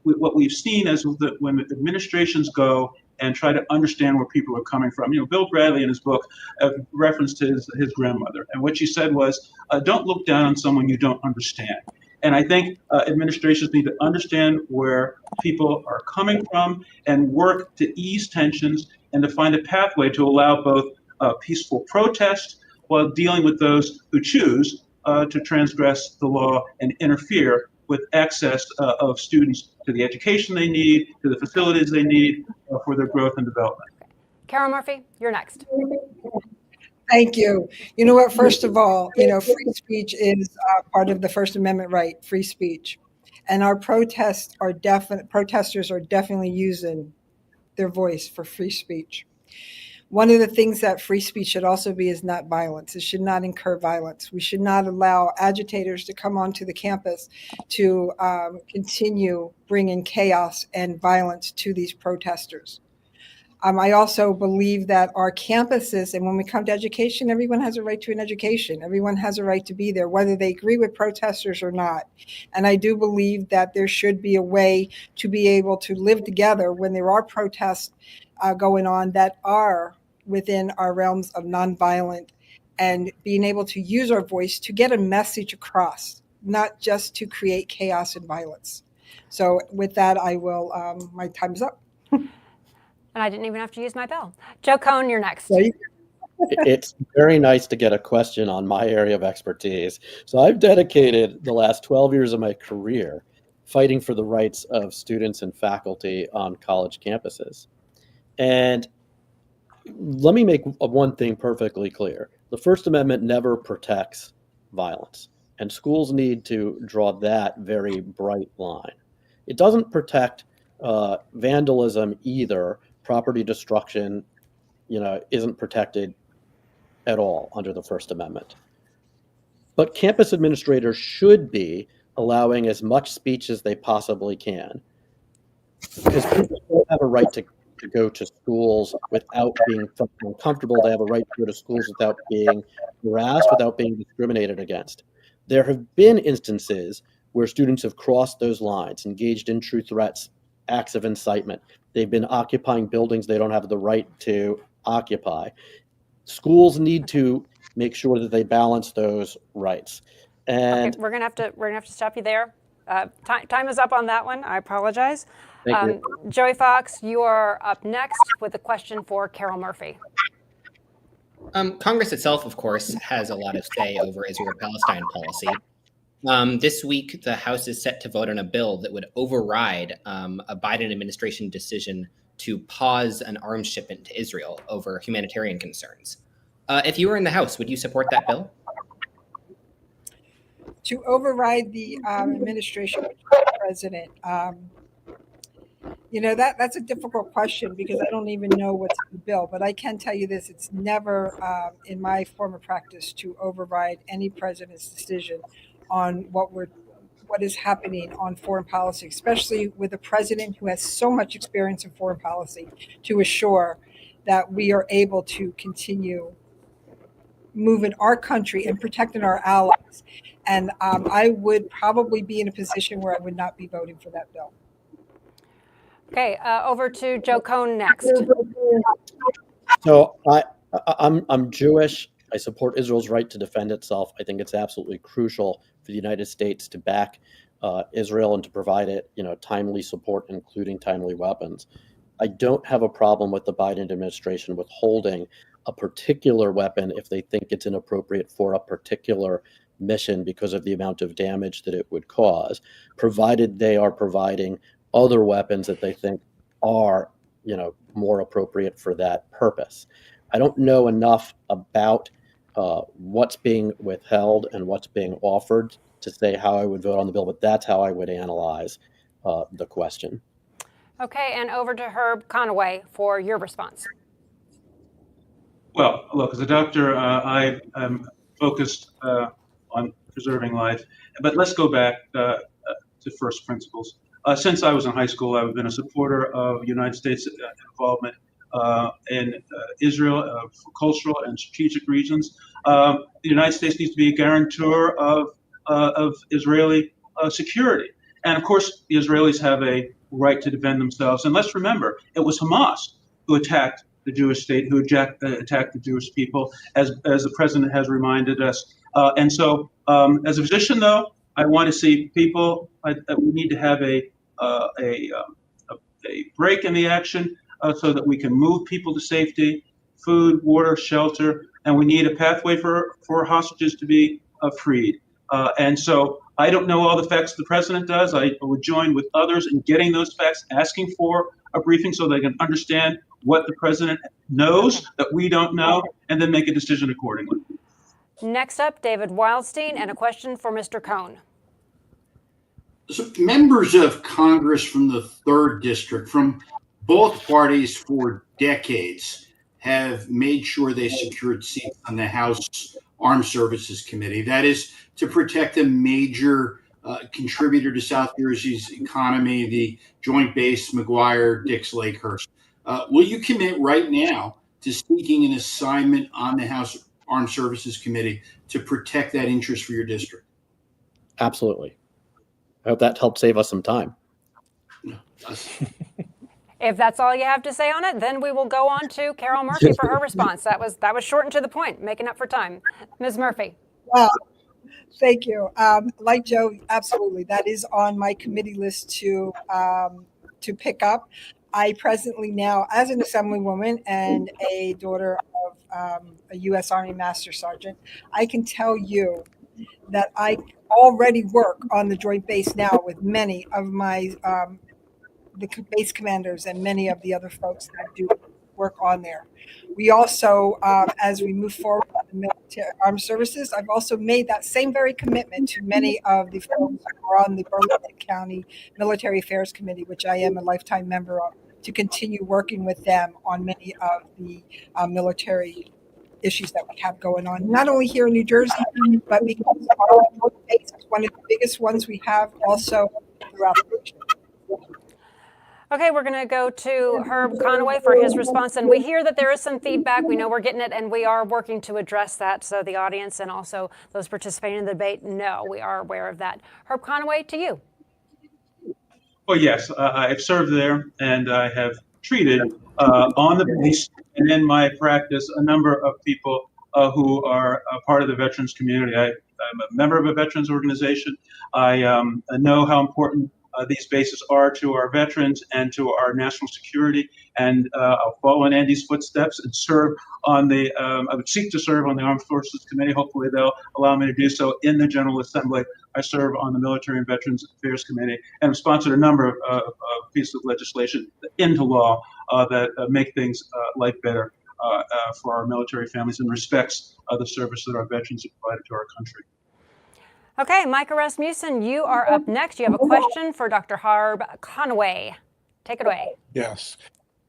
what we've seen is that when administrations go and try to understand where people are coming from. Bill Bradley in his book referenced his grandmother, and what she said was, don't look down on someone you don't understand. And I think administrations need to understand where people are coming from and work to ease tensions and to find a pathway to allow both peaceful protest while dealing with those who choose to transgress the law and interfere with access of students to the education they need, to the facilities they need for their growth and development. Carol Murphy, you're next. Thank you. You know what? First of all, free speech is part of the First Amendment right, free speech. And our protesters are definitely using their voice for free speech. One of the things that free speech should also be is not violence. It should not incur violence. We should not allow agitators to come onto the campus to continue bringing chaos and violence to these protesters. I also believe that our campuses, and when we come to education, everyone has a right to an education. Everyone has a right to be there, whether they agree with protesters or not. And I do believe that there should be a way to be able to live together when there are protests going on that are within our realms of nonviolent, and being able to use our voice to get a message across, not just to create chaos and violence. So with that, I will, my time's up. And I didn't even have to use my bell. Joe Cohn, you're next. It's very nice to get a question on my area of expertise. So I've dedicated the last 12 years of my career fighting for the rights of students and faculty on college campuses. And let me make one thing perfectly clear. The First Amendment never protects violence, and schools need to draw that very bright line. It doesn't protect vandalism either. Property destruction, isn't protected at all under the First Amendment. But campus administrators should be allowing as much speech as they possibly can, because people don't have a right to go to schools without being uncomfortable. They have a right to go to schools without being harassed, without being discriminated against. There have been instances where students have crossed those lines, engaged in true threats, acts of incitement. They've been occupying buildings they don't have the right to occupy. Schools need to make sure that they balance those rights. And okay, we're gonna have to stop you there. Time is up on that one. I apologize. Thank you. Joey Fox, you are up next with a question for Carol Murphy. Congress itself, of course, has a lot of say over Israel-Palestine policy. This week, the House is set to vote on a bill that would override a Biden administration decision to pause an arms shipment to Israel over humanitarian concerns. If you were in the House, would you support that bill? To override the administration of the president, that's a difficult question because I don't even know what's in the bill. But I can tell you this: it's never in my former practice to override any president's decision on what is happening on foreign policy, especially with a president who has so much experience in foreign policy, to assure that we are able to continue moving our country and protecting our allies. And I would probably be in a position where I would not be voting for that bill. Okay, over to Joe Cohn next. So I'm Jewish. I support Israel's right to defend itself. I think it's absolutely crucial for the United States to back Israel and to provide it, timely support, including timely weapons. I don't have a problem with the Biden administration withholding a particular weapon if they think it's inappropriate for a particular mission because of the amount of damage that it would cause, provided they are providing other weapons that they think are, more appropriate for that purpose. I don't know enough about what's being withheld and what's being offered to say how I would vote on the bill, but that's how I would analyze the question. Okay, and over to Herb Conaway for your response. Well, look, as a doctor, I am focused on preserving life. But let's go back to first principles. Since I was in high school, I've been a supporter of United States involvement in Israel for cultural and strategic reasons. The United States needs to be a guarantor of Israeli security. And of course, the Israelis have a right to defend themselves. And let's remember, it was Hamas who attacked the Jewish state, who attacked the Jewish people, as the president has reminded us. And so, as a physician, though, I want to see people. We need to have a break in the action so that we can move people to safety, food, water, shelter, and we need a pathway for hostages to be freed. And so, I don't know all the facts the president does. I would join with others in getting those facts, asking for a briefing so they can understand what the president knows that we don't know, and then make a decision accordingly. Next up, David Wildstein, and a question for Mr. Cohn. So members of Congress from the 3rd District, from both parties for decades, have made sure they secured seats on the House Armed Services Committee. That is to protect a major contributor to South Jersey's economy, the Joint Base McGuire-Dix-Lakehurst. Will you commit right now to seeking an assignment on the House Armed Services Committee to protect that interest for your district? Absolutely. I hope that helped save us some time. If that's all you have to say on it, then we will go on to Carol Murphy for her response. That was short and to the point, making up for time. Ms. Murphy. Wow. Thank you. Like Joe, absolutely. That is on my committee list to pick up. I presently now, as an Assemblywoman and a daughter of a U.S. Army Master Sergeant, I can tell you that I already work on the Joint Base now with many of my the base commanders and many of the other folks that do work on there. We also, as we move forward with the military armed services, I've also made that same very commitment to many of the folks who are on the Burlington County Military Affairs Committee, which I am a lifetime member of, to continue working with them on many of the military issues that we have going on, not only here in New Jersey, but because our base is one of the biggest ones we have also throughout the nation. Okay, we're going to go to Herb Conaway for his response. And we hear that there is some feedback. We know we're getting it, and we are working to address that. So the audience and also those participating in the debate know we are aware of that. Herb Conaway, to you. Well, yes, I've served there, and I have treated on the base and in my practice a number of people who are a part of the veterans community. I'm a member of a veterans organization. I know how important these bases are to our veterans and to our national security, and I'll follow in Andy's footsteps and serve on the, I would seek to serve on the Armed Forces Committee. Hopefully they'll allow me to do so in the General Assembly. I serve on the Military and Veterans Affairs Committee and have sponsored a number of pieces of legislation into law that make things life better for our military families and respects the service that our veterans have provided to our country. Okay, Micah Rasmussen, you are up next. You have a question for Dr. Herb Conaway. Take it away. Yes.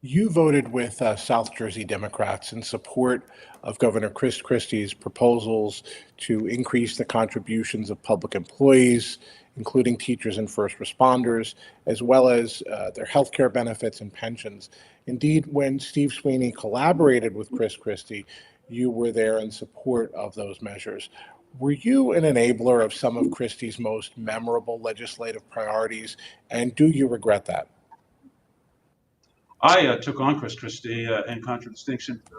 You voted with South Jersey Democrats in support of Governor Chris Christie's proposals to increase the contributions of public employees, including teachers and first responders, as well as their health care benefits and pensions. Indeed, when Steve Sweeney collaborated with Chris Christie, you were there in support of those measures. Were you an enabler of some of Christie's most memorable legislative priorities, and do you regret that? I took on Chris Christie in contradistinction to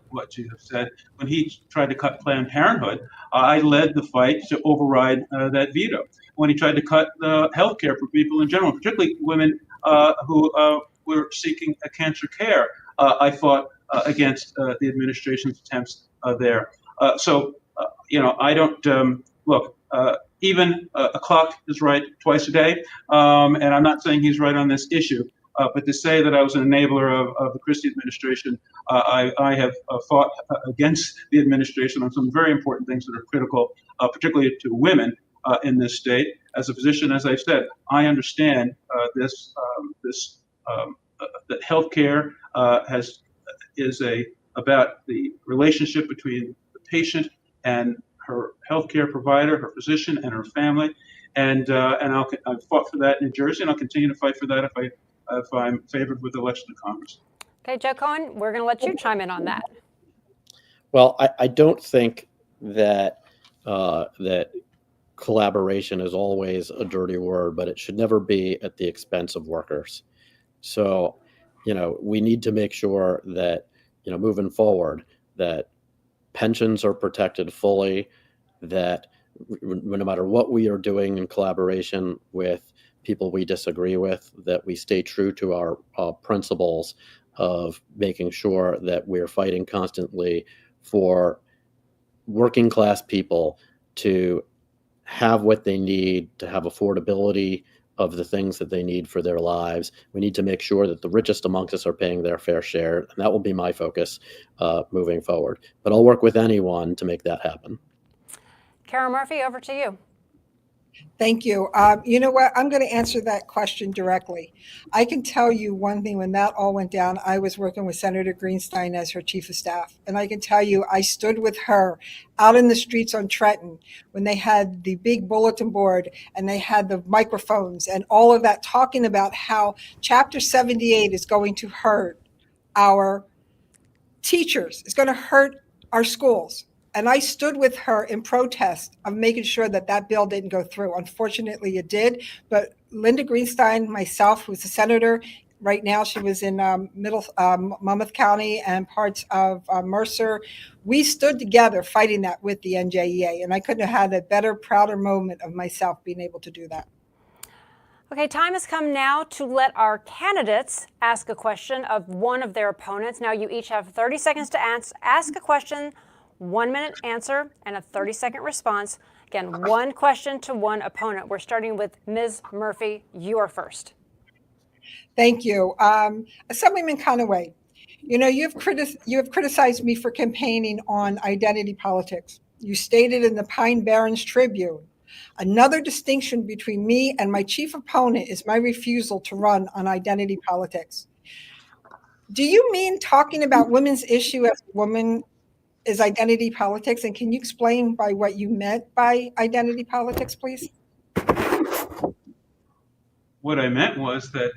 what you have said. When he tried to cut Planned Parenthood, I led the fight to override that veto. When he tried to cut health care for people in general, particularly women who were seeking cancer care, I fought against the administration's attempts there. I don't look. Even a clock is right twice a day, and I'm not saying he's right on this issue. But to say that I was an enabler of the Christie administration, I have fought against the administration on some very important things that are critical, particularly to women in this state. As a physician, as I've said, I understand that healthcare is about the relationship between the patient and her healthcare provider, her physician, and her family. And I've fought for that in New Jersey, and I'll continue to fight for that if I'm favored with election to Congress. Okay, Joe Cohn, we're going to let you chime in on that. Well, I don't think that that collaboration is always a dirty word, but it should never be at the expense of workers. So, we need to make sure that, moving forward, that pensions are protected fully, that no matter what we are doing in collaboration with people we disagree with, that we stay true to our principles of making sure that we're fighting constantly for working class people to have what they need, to have affordability of the things that they need for their lives. We need to make sure that the richest amongst us are paying their fair share, and that will be my focus moving forward. But I'll work with anyone to make that happen. Carol Murphy, over to you. Thank you. You know what? I'm going to answer that question directly. I can tell you one thing. When that all went down, I was working with Senator Greenstein as her chief of staff. And I can tell you, I stood with her out in the streets on Trenton when they had the big bulletin board and they had the microphones and all of that, talking about how Chapter 78 is going to hurt our teachers. It's going to hurt our schools. And I stood with her in protest of making sure that that bill didn't go through. Unfortunately, it did. But Linda Greenstein, myself, who's a senator, right now she was in Monmouth County and parts of Mercer. We stood together fighting that with the NJEA. And I couldn't have had a better, prouder moment of myself being able to do that. Okay, time has come now to let our candidates ask a question of one of their opponents. Now you each have 30 seconds to ask a question, 1 minute answer, and a 30-second response. Again, one question to one opponent. We're starting with Ms. Murphy. You are first. Thank you. Assemblyman Conaway, you have criticized me for campaigning on identity politics. You stated in the Pine Barrens Tribune, another distinction between me and my chief opponent is my refusal to run on identity politics. Do you mean talking about women's issue as a woman is identity politics? And can you explain by what you meant by identity politics, please? What I meant was that,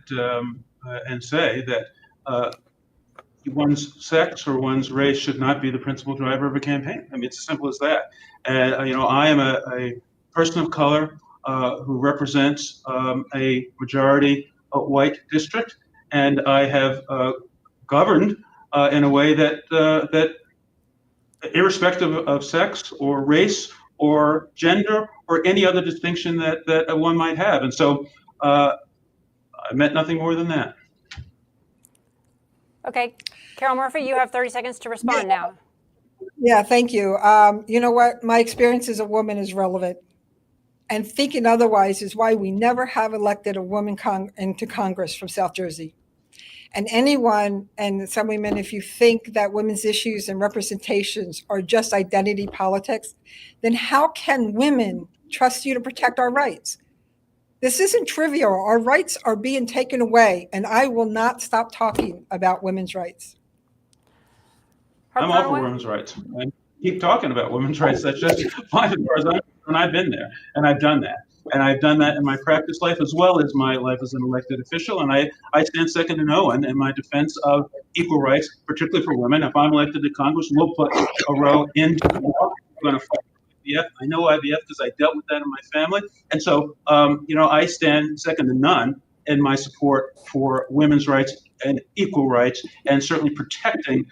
and say that one's sex or one's race should not be the principal driver of a campaign. I mean, it's as simple as that. And, I am a person of color who represents a majority white district, and I have governed in a way that irrespective of sex or race or gender or any other distinction that one might have. And so I meant nothing more than that. Okay. Carol Murphy, you have 30 seconds to respond now. Yeah, thank you. You know what? My experience as a woman is relevant. And thinking otherwise is why we never have elected a woman into Congress from South Jersey. And anyone, and Assemblyman, if you think that women's issues and representations are just identity politics, then how can women trust you to protect our rights? This isn't trivial. Our rights are being taken away, and I will not stop talking about women's rights. I'm all for women's rights. I keep talking about women's rights. That's just fine as far as I'm concerned. I've been there, and I've done that. And I've done that in my practice life as well as my life as an elected official. And I stand second to no one in my defense of equal rights, particularly for women. If I'm elected to Congress, we'll put a row into the law. We're going to fight IVF. I know IVF because I dealt with that in my family. And so, I stand second to none in my support for women's rights and equal rights, and certainly protecting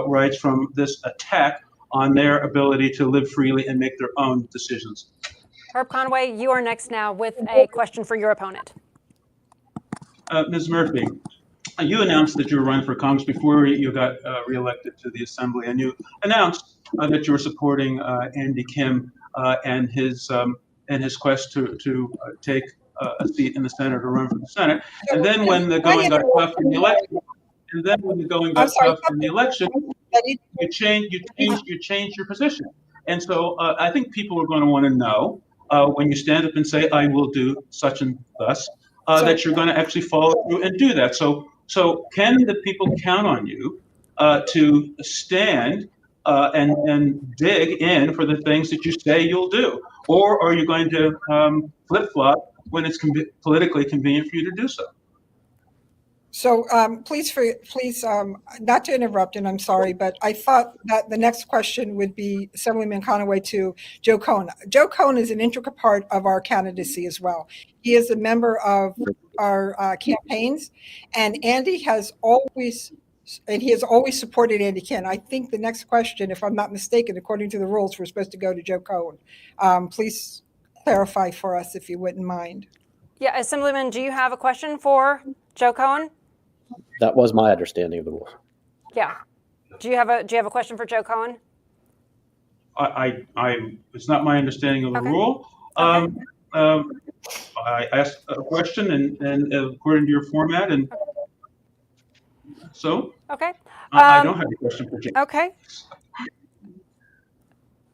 rights from this attack on their ability to live freely and make their own decisions. Herb Conaway, you are next now with a question for your opponent. Ms. Murphy, you announced that you were running for Congress before you got reelected to the Assembly, and you announced that you were supporting Andy Kim and his quest to take a seat in the Senate or run for the Senate. And then when the going got tough in the election, you changed your position. And so I think people are going to want to know when you stand up and say, "I will do such and thus," that you're going to actually follow through and do that. So can the people count on you to stand and dig in for the things that you say you'll do? Or are you going to flip-flop when it's politically convenient for you to do so? So please, not to interrupt, and I'm sorry, but I thought that the next question would be Assemblyman Conaway to Joe Cohn. Joe Cohn is an intricate part of our candidacy as well. He is a member of our campaigns, and Andy has always supported Andy Kim. I think the next question, if I'm not mistaken, according to the rules, we're supposed to go to Joe Cohn. Please clarify for us if you wouldn't mind. Yeah, Assemblyman, do you have a question for Joe Cohn? That was my understanding of the rules. Yeah. Do you have a question for Joe Cohn? It's not my understanding of the rule. I asked a question and according to your format, and so okay. I don't have a question for Joe. Okay.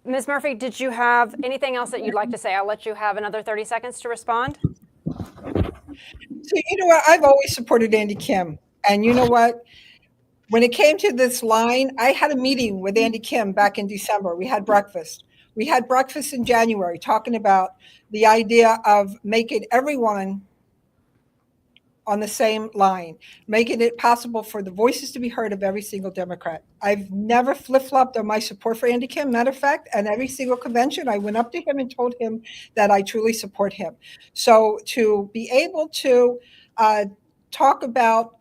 Ms. Murphy, did you have anything else that you'd like to say? I'll let you have another 30 seconds to respond. So you know what? I've always supported Andy Kim. And you know what? When it came to this line, I had a meeting with Andy Kim back in December. We had breakfast. We had breakfast in January talking about the idea of making everyone on the same line, making it possible for the voices to be heard of every single Democrat. I've never flip-flopped on my support for Andy Kim. Matter of fact, at every single convention, I went up to him and told him that I truly support him. So to be able to talk about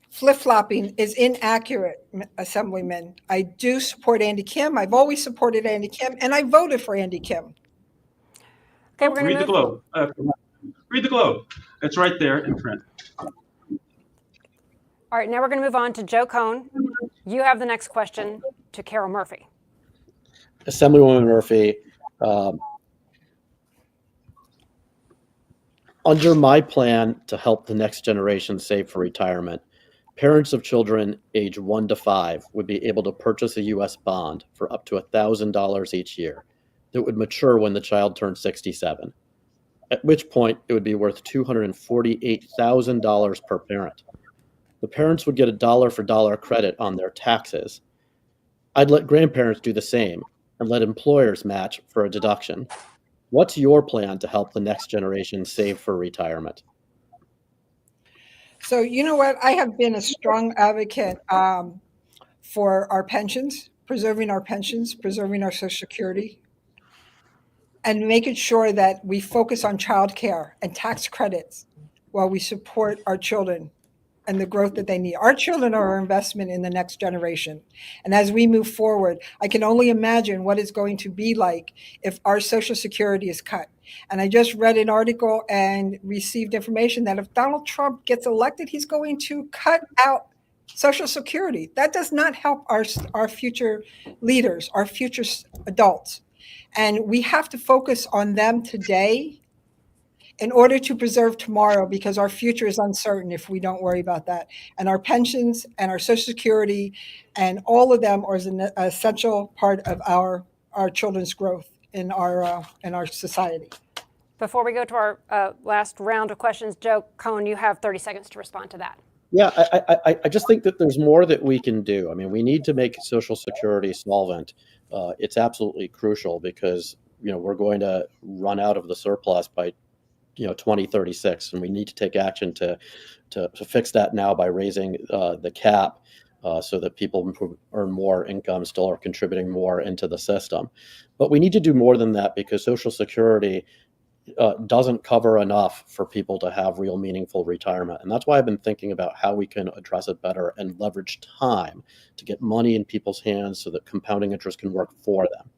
flip-flopping is inaccurate, Assemblyman. I do support Andy Kim. I've always supported Andy Kim, and I voted for Andy Kim. Okay, we're going to read the Globe. Read the Globe. It's right there in print. All right, now we're going to move on to Joe Cohn. You have the next question to Carol Murphy. Assemblywoman Murphy, under my plan to help the next generation save for retirement, parents of children age 1 to 5 would be able to purchase a U.S. bond for up to $1,000 each year that would mature when the child turns 67, at which point it would be worth $248,000 per parent. The parents would get a dollar-for-dollar credit on their taxes. I'd let grandparents do the same and let employers match for a deduction. What's your plan to help the next generation save for retirement? So you know what? I have been a strong advocate for our pensions, preserving our Social Security, and making sure that we focus on childcare and tax credits while we support our children and the growth that they need. Our children are our investment in the next generation. And as we move forward, I can only imagine what it's going to be like if our Social Security is cut. And I just read an article and received information that if Donald Trump gets elected, he's going to cut out Social Security. That does not help our future leaders, our future adults. And we have to focus on them today in order to preserve tomorrow, because our future is uncertain if we don't worry about that. And our pensions and our Social Security and all of them are an essential part of our children's growth in our society. Before we go to our last round of questions, Joe Cohn, you have 30 seconds to respond to that. Yeah, I just think that there's more that we can do. I mean, we need to make Social Security solvent. It's absolutely crucial because, we're going to run out of the surplus by 2036, and we need to take action to fix that now by raising the cap so that people who earn more income still are contributing more into the system. But we need to do more than that, because Social Security doesn't cover enough for people to have real meaningful retirement. And that's why I've been thinking about how we can address it better and leverage time to get money in people's hands so that compounding interest can work for them.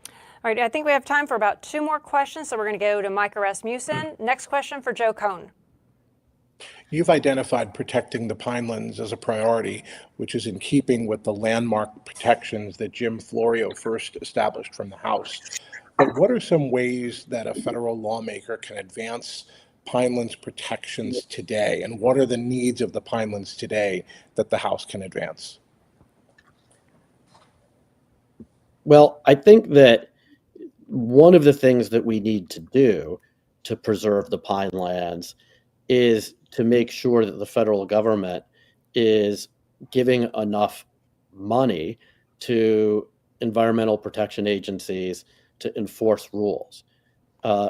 All right, I think we have time for about 2 more questions, so we're going to go to Micah Rasmussen. Next question for Joe Cohn. You've identified protecting the pinelands as a priority, which is in keeping with the landmark protections that Jim Florio first established from the House. But what are some ways that a federal lawmaker can advance pinelands protections today? And what are the needs of the pinelands today that the House can advance? Well, I think that one of the things that we need to do to preserve the pinelands is to make sure that the federal government is giving enough money to environmental protection agencies to enforce rules.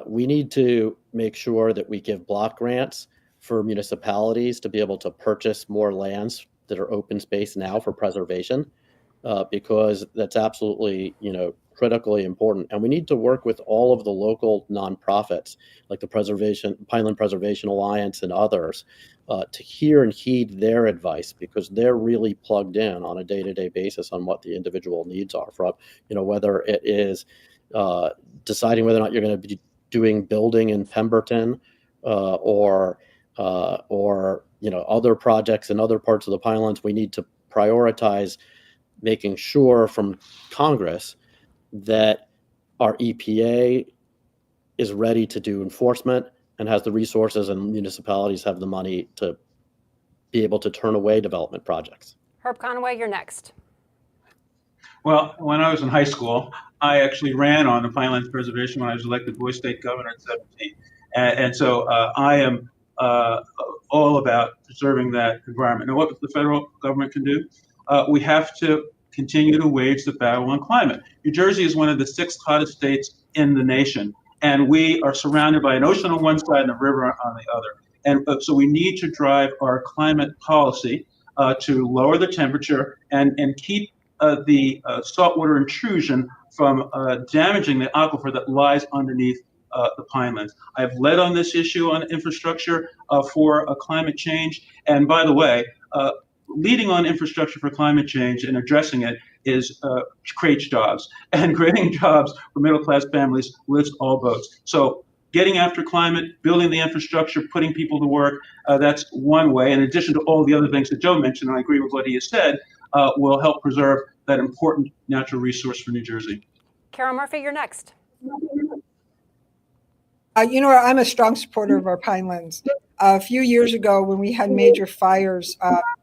We need to make sure that we give block grants for municipalities to be able to purchase more lands that are open space now for preservation, because that's absolutely, critically important. And we need to work with all of the local nonprofits like the Pineland Preservation Alliance and others to hear and heed their advice, because they're really plugged in on a day-to-day basis on what the individual needs are, from, whether it is deciding whether or not you're going to be doing building in Pemberton or other projects in other parts of the Pinelands. We need to prioritize making sure from Congress that our EPA is ready to do enforcement and has the resources, and municipalities have the money to be able to turn away development projects. Herb Conaway, you're next. Well, when I was in high school, I actually ran on the Pinelands Preservation when I was elected boy state governor at 17. And so I am all about preserving that environment. And what the federal government can do, we have to continue to wage the battle on climate. New Jersey is one of the 6th hottest states in the nation, and we are surrounded by an ocean on one side and a river on the other. And so we need to drive our climate policy to lower the temperature and keep the saltwater intrusion from damaging the aquifer that lies underneath the pinelands. I've led on this issue on infrastructure for climate change. And by the way, leading on infrastructure for climate change and addressing it is creates jobs, and creating jobs for middle-class families lifts all boats. So getting after climate, building the infrastructure, putting people to work, that's one way, in addition to all the other things that Joe mentioned, and I agree with what he has said, will help preserve that important natural resource for New Jersey. Carol Murphy, you're next. I'm a strong supporter of our pinelands. A few years ago, when we had major fires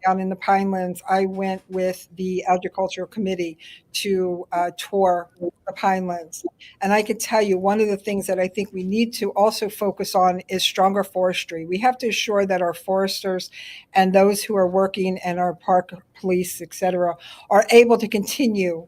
down in the pinelands, I went with the Agricultural Committee to tour the pinelands. And I could tell you, one of the things that I think we need to also focus on is stronger forestry. We have to assure that our foresters and those who are working and our park police, et cetera, are able to continue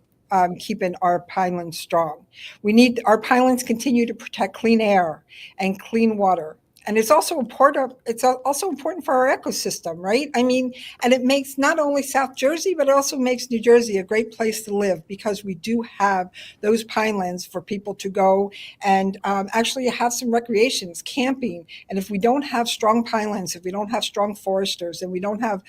keeping our pinelands strong. We need our pinelands continue to protect clean air and clean water. And it's also important. It's also important for our ecosystem, right? I mean, and it makes not only South Jersey, but it also makes New Jersey a great place to live, because we do have those pinelands for people to go and actually have some recreations, camping. And if we don't have strong pinelands, if we don't have strong foresters, and we don't have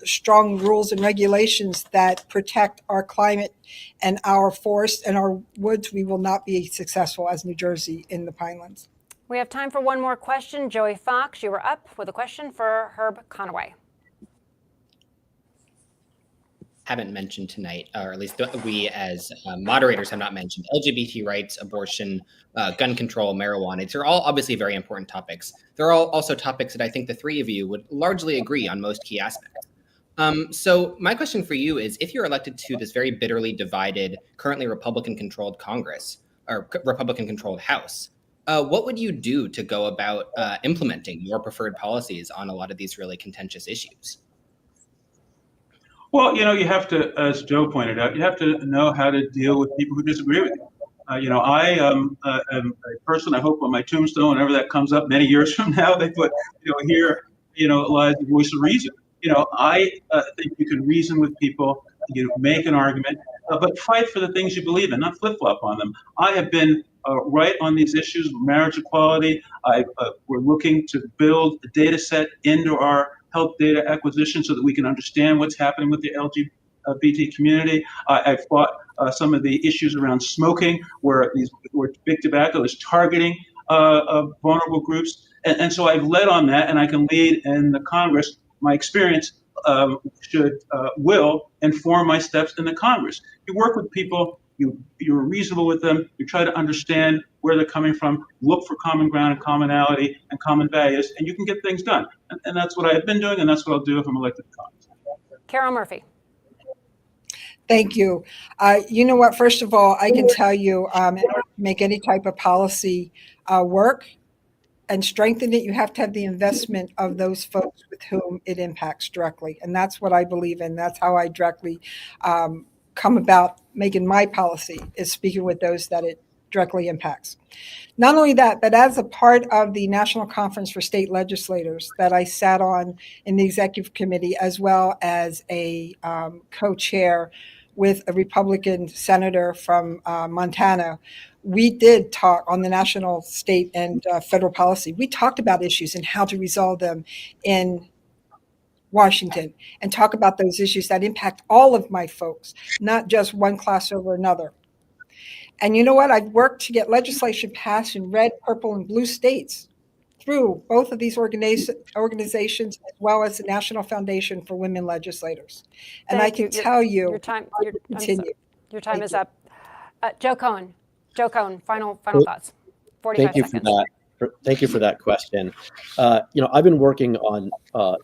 strong rules and regulations that protect our climate and our forests and our woods, we will not be successful as New Jersey in the pinelands. We have time for one more question. Joey Fox, you were up with a question for Herb Conaway. Haven't mentioned tonight, or at least we as moderators have not mentioned LGBT rights, abortion, gun control, marijuana. These are all obviously very important topics. They're all also topics that I think the three of you would largely agree on most key aspects. So my question for you is, if you're elected to this very bitterly divided, currently Republican-controlled Congress, or Republican-controlled House, what would you do to go about implementing your preferred policies on a lot of these really contentious issues? Well, you have to, as Joe pointed out, you have to know how to deal with people who disagree with you. I am a person, I hope on my tombstone, whenever that comes up many years from now, they put, here, lies the voice of reason. I think you can reason with people, make an argument, but fight for the things you believe in, not flip-flop on them. I have been right on these issues, marriage equality. We're looking to build a data set into our health data acquisition so that we can understand what's happening with the LGBT community. I've fought some of the issues around smoking, where big tobacco is targeting vulnerable groups. And so I've led on that, and I can lead in the Congress. My experience will inform my steps in the Congress. You work with people, you're reasonable with them, you try to understand where they're coming from, look for common ground and commonality and common values, and you can get things done. And that's what I've been doing, and that's what I'll do if I'm elected to Congress. Carol Murphy. Thank you. You know what? First of all, I can tell you, in order to make any type of policy work and strengthen it, you have to have the investment of those folks with whom it impacts directly. And that's what I believe in. That's how I directly come about making my policy, is speaking with those that it directly impacts. Not only that, but as a part of the National Conference for State Legislators that I sat on in the executive committee, as well as a co-chair with a Republican senator from Montana, we did talk on the national, state, and federal policy. We talked about issues and how to resolve them in Washington, and talk about those issues that impact all of my folks, not just one class over another. And you know what? I've worked to get legislation passed in red, purple, and blue states through both of these organizations, as well as the National Foundation for Women Legislators. And I can tell you, your time Thank is you. up. Joe Cohn. Joe Cohn, final thoughts. 45 Thank you seconds. for that. Thank you for that question. I've been working on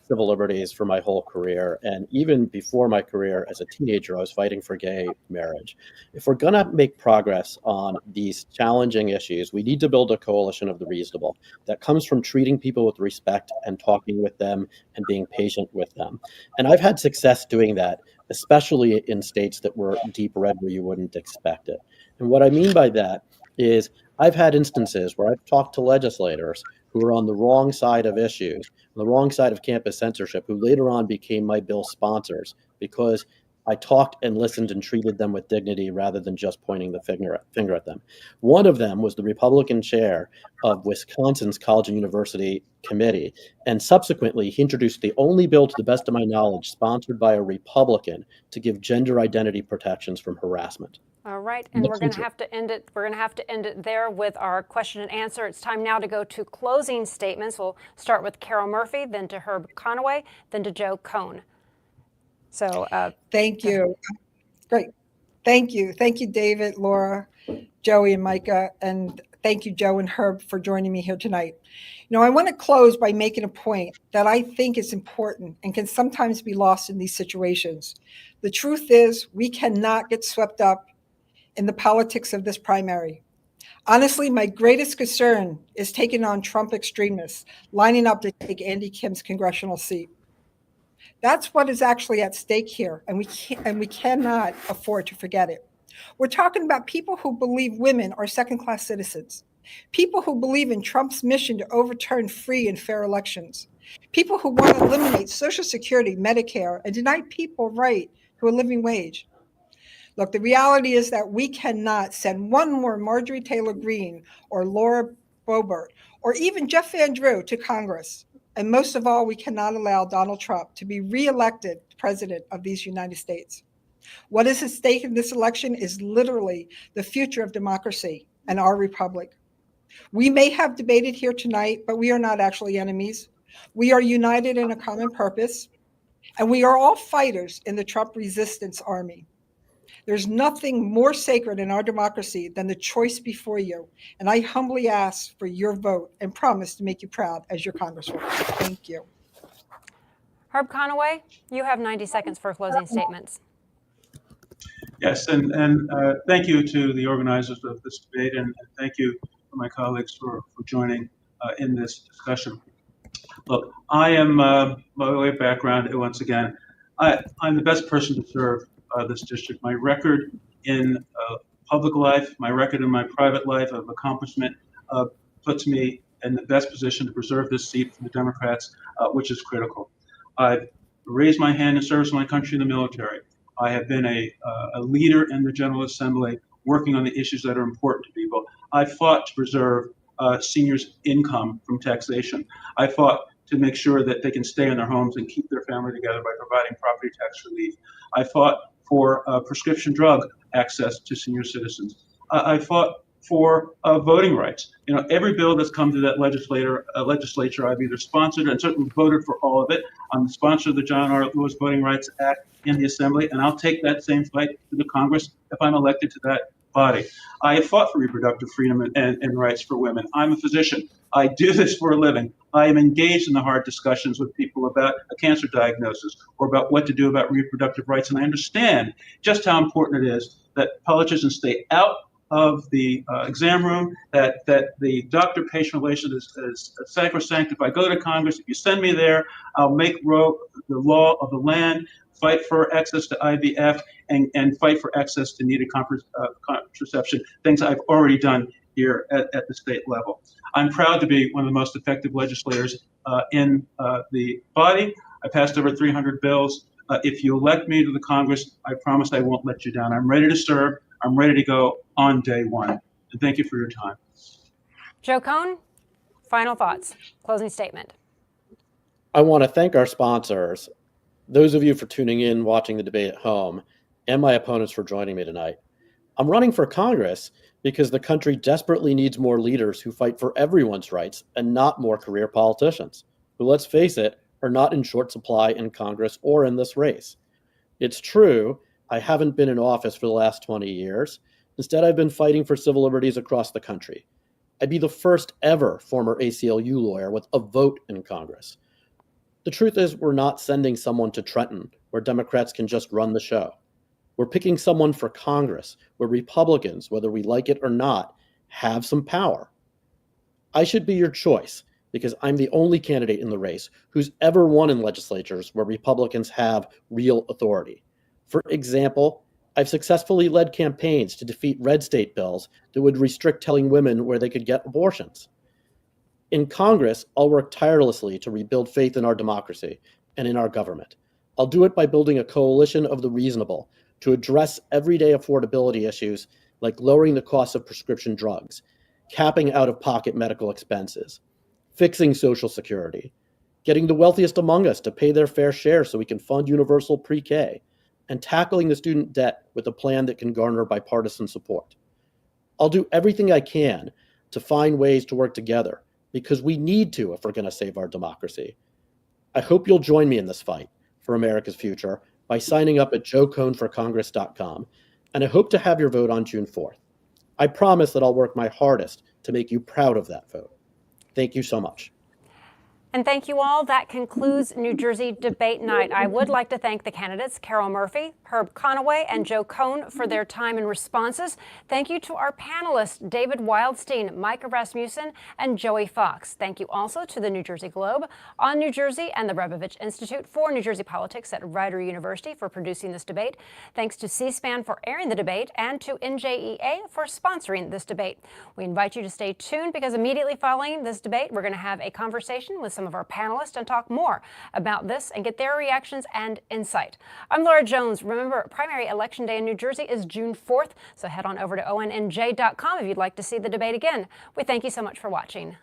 civil liberties for my whole career, and even before my career as a teenager, I was fighting for gay marriage. If we're going to make progress on these challenging issues, we need to build a coalition of the reasonable that comes from treating people with respect and talking with them and being patient with them. And I've had success doing that, especially in states that were deep red where you wouldn't expect it. And what I mean by that is I've had instances where I've talked to legislators who were on the wrong side of issues, on the wrong side of campus censorship, who later on became my bill sponsors because I talked and listened and treated them with dignity rather than just pointing the finger at them. One of them was the Republican chair of Wisconsin's College and University Committee. And subsequently, he introduced the only bill, to the best of my knowledge, sponsored by a Republican to give gender identity protections from harassment. All right, and we're going to have to end it. We're going to have to end it there with our question and answer. It's time now to go to closing statements. We'll start with Carol Murphy, then to Herb Conaway, then to Joe Cohn. So thank you. Great. Thank you. Thank you, David, Laura, Joey, and Micah. And thank you, Joe and Herb, for joining me here tonight. I want to close by making a point that I think is important and can sometimes be lost in these situations. The truth is, we cannot get swept up in the politics of this primary. Honestly, my greatest concern is taking on Trump extremists, lining up to take Andy Kim's congressional seat. That's what is actually at stake here, and we cannot afford to forget it. We're talking about people who believe women are second-class citizens, people who believe in Trump's mission to overturn free and fair elections, people who want to eliminate Social Security, Medicare, and deny people right to a living wage. Look, the reality is that we cannot send one more Marjorie Taylor Greene or Laura Boebert or even Jeff Van Drew to Congress. And most of all, we cannot allow Donald Trump to be reelected president of these United States. What is at stake in this election is literally the future of democracy and our republic. We may have debated here tonight, but we are not actually enemies. We are united in a common purpose, and we are all fighters in the Trump resistance army. There's nothing more sacred in our democracy than the choice before you. And I humbly ask for your vote and promise to make you proud as your Congresswoman. Thank you. Herb Conaway, you have 90 seconds for closing statements. Yes, and thank you to the organizers of this debate, and thank you to my colleagues for joining in this discussion. Look, I am, by way of background, once again, I'm the best person to serve this district. My record in public life, my record in my private life of accomplishment puts me in the best position to preserve this seat for the Democrats, which is critical. I've raised my hand in service of my country in the military. I have been a leader in the General Assembly, working on the issues that are important to people. I fought to preserve seniors' income from taxation. I fought to make sure that they can stay in their homes and keep their family together by providing property tax relief. I fought for prescription drug access to senior citizens. I fought for voting rights. Every bill that's come to that legislature, I've either sponsored and certainly voted for all of it. I'm the sponsor of the John R. Lewis Voting Rights Act in the Assembly, and I'll take that same fight to the Congress if I'm elected to that body. I have fought for reproductive freedom and rights for women. I'm a physician. I do this for a living. I am engaged in the hard discussions with people about a cancer diagnosis or about what to do about reproductive rights, and I understand just how important it is that politicians stay out of the exam room, that the doctor-patient relation is sacrosanct. If I go to Congress, if you send me there, I'll make the law of the land, fight for access to IVF, and fight for access to needed contraception, things I've already done here at the state level. I'm proud to be one of the most effective legislators in the body. I passed over 300 bills. If you elect me to the Congress, I promise I won't let you down. I'm ready to serve. I'm ready to go on day one. And thank you for your time. Joe Cohn, final thoughts, closing statement. I want to thank our sponsors, those of you for tuning in, watching the debate at home, and my opponents for joining me tonight. I'm running for Congress because the country desperately needs more leaders who fight for everyone's rights and not more career politicians, who, let's face it, are not in short supply in Congress or in this race. It's true, I haven't been in office for the last 20 years. Instead, I've been fighting for civil liberties across the country. I'd be the first ever former ACLU lawyer with a vote in Congress. The truth is, we're not sending someone to Trenton where Democrats can just run the show. We're picking someone for Congress where Republicans, whether we like it or not, have some power. I should be your choice because I'm the only candidate in the race who's ever won in legislatures where Republicans have real authority. For example, I've successfully led campaigns to defeat red state bills that would restrict telling women where they could get abortions. In Congress, I'll work tirelessly to rebuild faith in our democracy and in our government. I'll do it by building a coalition of the reasonable to address everyday affordability issues like lowering the cost of prescription drugs, capping out-of-pocket medical expenses, fixing Social Security, getting the wealthiest among us to pay their fair share so we can fund universal pre-K, and tackling the student debt with a plan that can garner bipartisan support. I'll do everything I can to find ways to work together because we need to if we're going to save our democracy. I hope you'll join me in this fight for America's future by signing up at joecohnforcongress.com, and I hope to have your vote on June 4th. I promise that I'll work my hardest to make you proud of that vote. Thank you so much. And thank you all. That concludes New Jersey Debate Night. I would like to thank the candidates, Carol Murphy, Herb Conaway, and Joe Cohn for their time and responses. Thank you to our panelists, David Wildstein, Micah Rasmussen, and Joey Fox. Thank you also to the New Jersey Globe on New Jersey and the Rebovich Institute for New Jersey Politics at Rider University for producing this debate. Thanks to C-SPAN for airing the debate and to NJEA for sponsoring this debate. We invite you to stay tuned because immediately following this debate, we're going to have a conversation with some of our panelists and talk more about this and get their reactions and insight. I'm Laura Jones. Remember, primary election day in New Jersey is June 4th, so head on over to ONNJ.com if you'd like to see the debate again. We thank you so much for watching.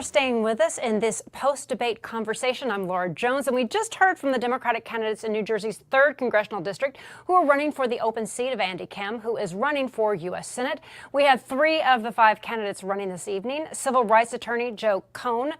for staying with us in this post-debate conversation. I'm Laura Jones, and we just heard from the Democratic candidates in New Jersey's 3rd Congressional District who are running for the open seat of Andy Kim, who is running for U.S. Senate. We had 3 of the 5 candidates running this evening: Civil Rights Attorney Joe Cohn,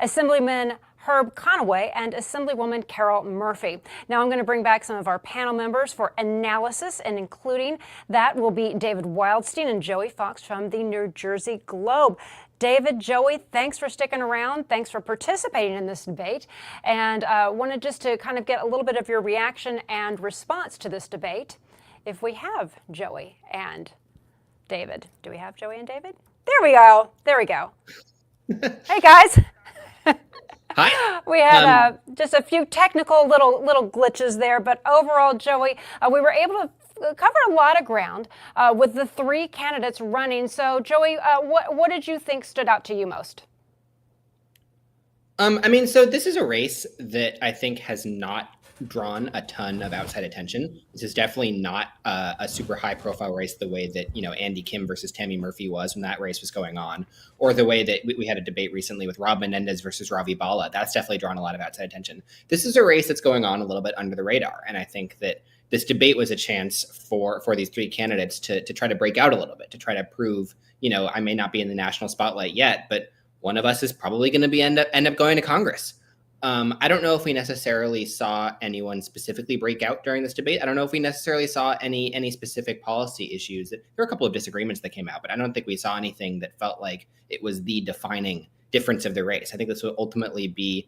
Assemblyman Herb Conaway, and Assemblywoman Carol Murphy. Now I'm going to bring back some of our panel members for analysis, and including that will be David Wildstein and Joey Fox from the New Jersey Globe. David, Joey, thanks for sticking around. Thanks for participating in this debate. And wanted just to kind of get a little bit of your reaction and response to this debate. If we have Joey and David. Do we have Joey and David? There we go. There we go. Hey, guys. Hi. We had just a few technical little glitches there, but overall, Joey, we were able to cover a lot of ground with the 3 candidates running. So, Joey, what did you think stood out to you most? So this is a race that I think has not drawn a ton of outside attention. This is definitely not a super high profile race the way that, Andy Kim versus Tammy Murphy was when that race was going on, or the way that we had a debate recently with Rob Menendez versus Ravi Bala. That's definitely drawn a lot of outside attention. This is a race that's going on a little bit under the radar. And I think that this debate was a chance for these 3 candidates to try to break out a little bit, to try to prove, I may not be in the national spotlight yet, but one of us is probably going to end up going to Congress. I don't know if we necessarily saw anyone specifically break out during this debate. I don't know if we necessarily saw any specific policy issues. There were a couple of disagreements that came out, but I don't think we saw anything that felt like it was the defining difference of the race. I think this will ultimately be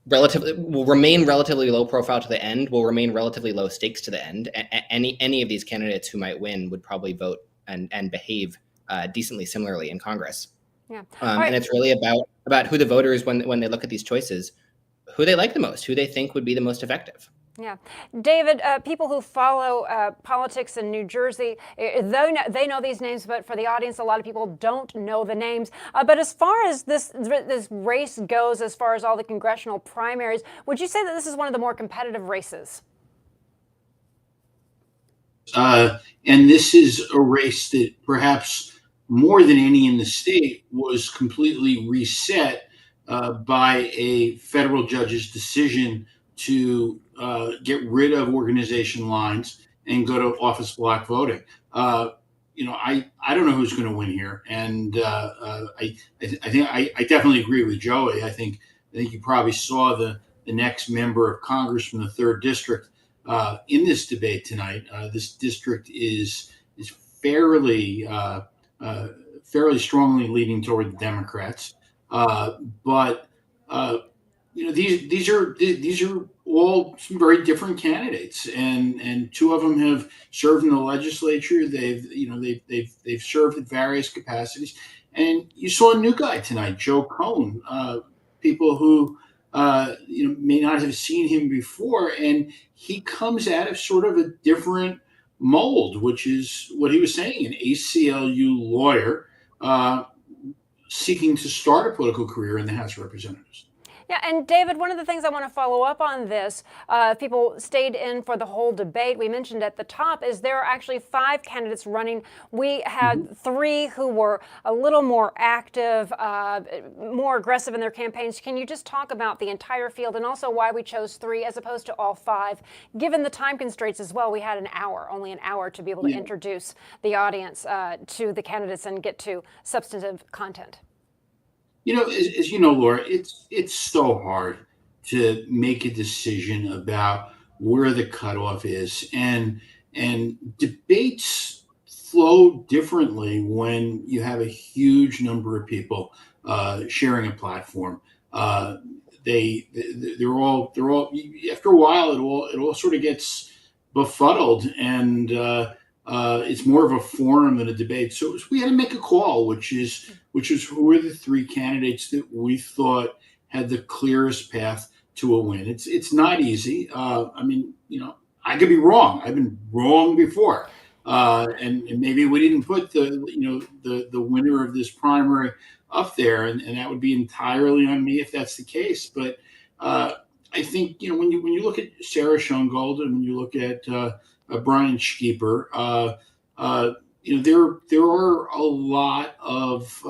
will remain relatively low profile to the end, will remain relatively low stakes to the end. Any of these candidates who might win would probably vote and behave decently similarly in Congress. Yeah. Right. And it's really about who the voters, when they look at these choices, who they like the most, who they think would be the most effective. Yeah. David, people who follow politics in New Jersey, they know these names, but for the audience, a lot of people don't know the names. But as far as this race goes, as far as all the congressional primaries, would you say that this is one of the more competitive races? And this is a race that perhaps more than any in the state was completely reset by a federal judge's decision to get rid of organization lines and go to office block voting. I don't know who's going to win here, and I think I definitely agree with Joey. I think you probably saw the next member of Congress from the 3rd district in this debate tonight. This district is fairly strongly leaning toward the Democrats, but these are all some very different candidates, and 2 of them have served in the legislature. They've served at various capacities, and you saw a new guy tonight, Joe Cohn. People who may not have seen him before, and he comes out of sort of a different mold, which is what he was saying, an ACLU lawyer seeking to start a political career in the House of Representatives. Yeah, and David, one of the things I want to follow up on this, people stayed in for the whole debate. We mentioned at the top is there are actually 5 candidates running. We had 3 who were a little more active, more aggressive in their campaigns. Can you just talk about the entire field and also why we chose 3 as opposed to all 5? Given the time constraints as well, we had only an hour to be able to introduce the audience to the candidates and get to substantive content. As you know, Laura, it's so hard to make a decision about where the cutoff is, and debates flow differently when you have a huge number of people sharing a platform. They're all after a while it all sort of gets befuddled, and it's more of a forum than a debate. So we had to make a call, which is who are the 3 candidates that we thought had the clearest path to a win. It's not easy. I could be wrong. I've been wrong before, and maybe we didn't put the winner of this primary up there, and that would be entirely on me if that's the case. But I think when you look at Sarah Schoengold and when you look at Brian Schieper, there are a lot of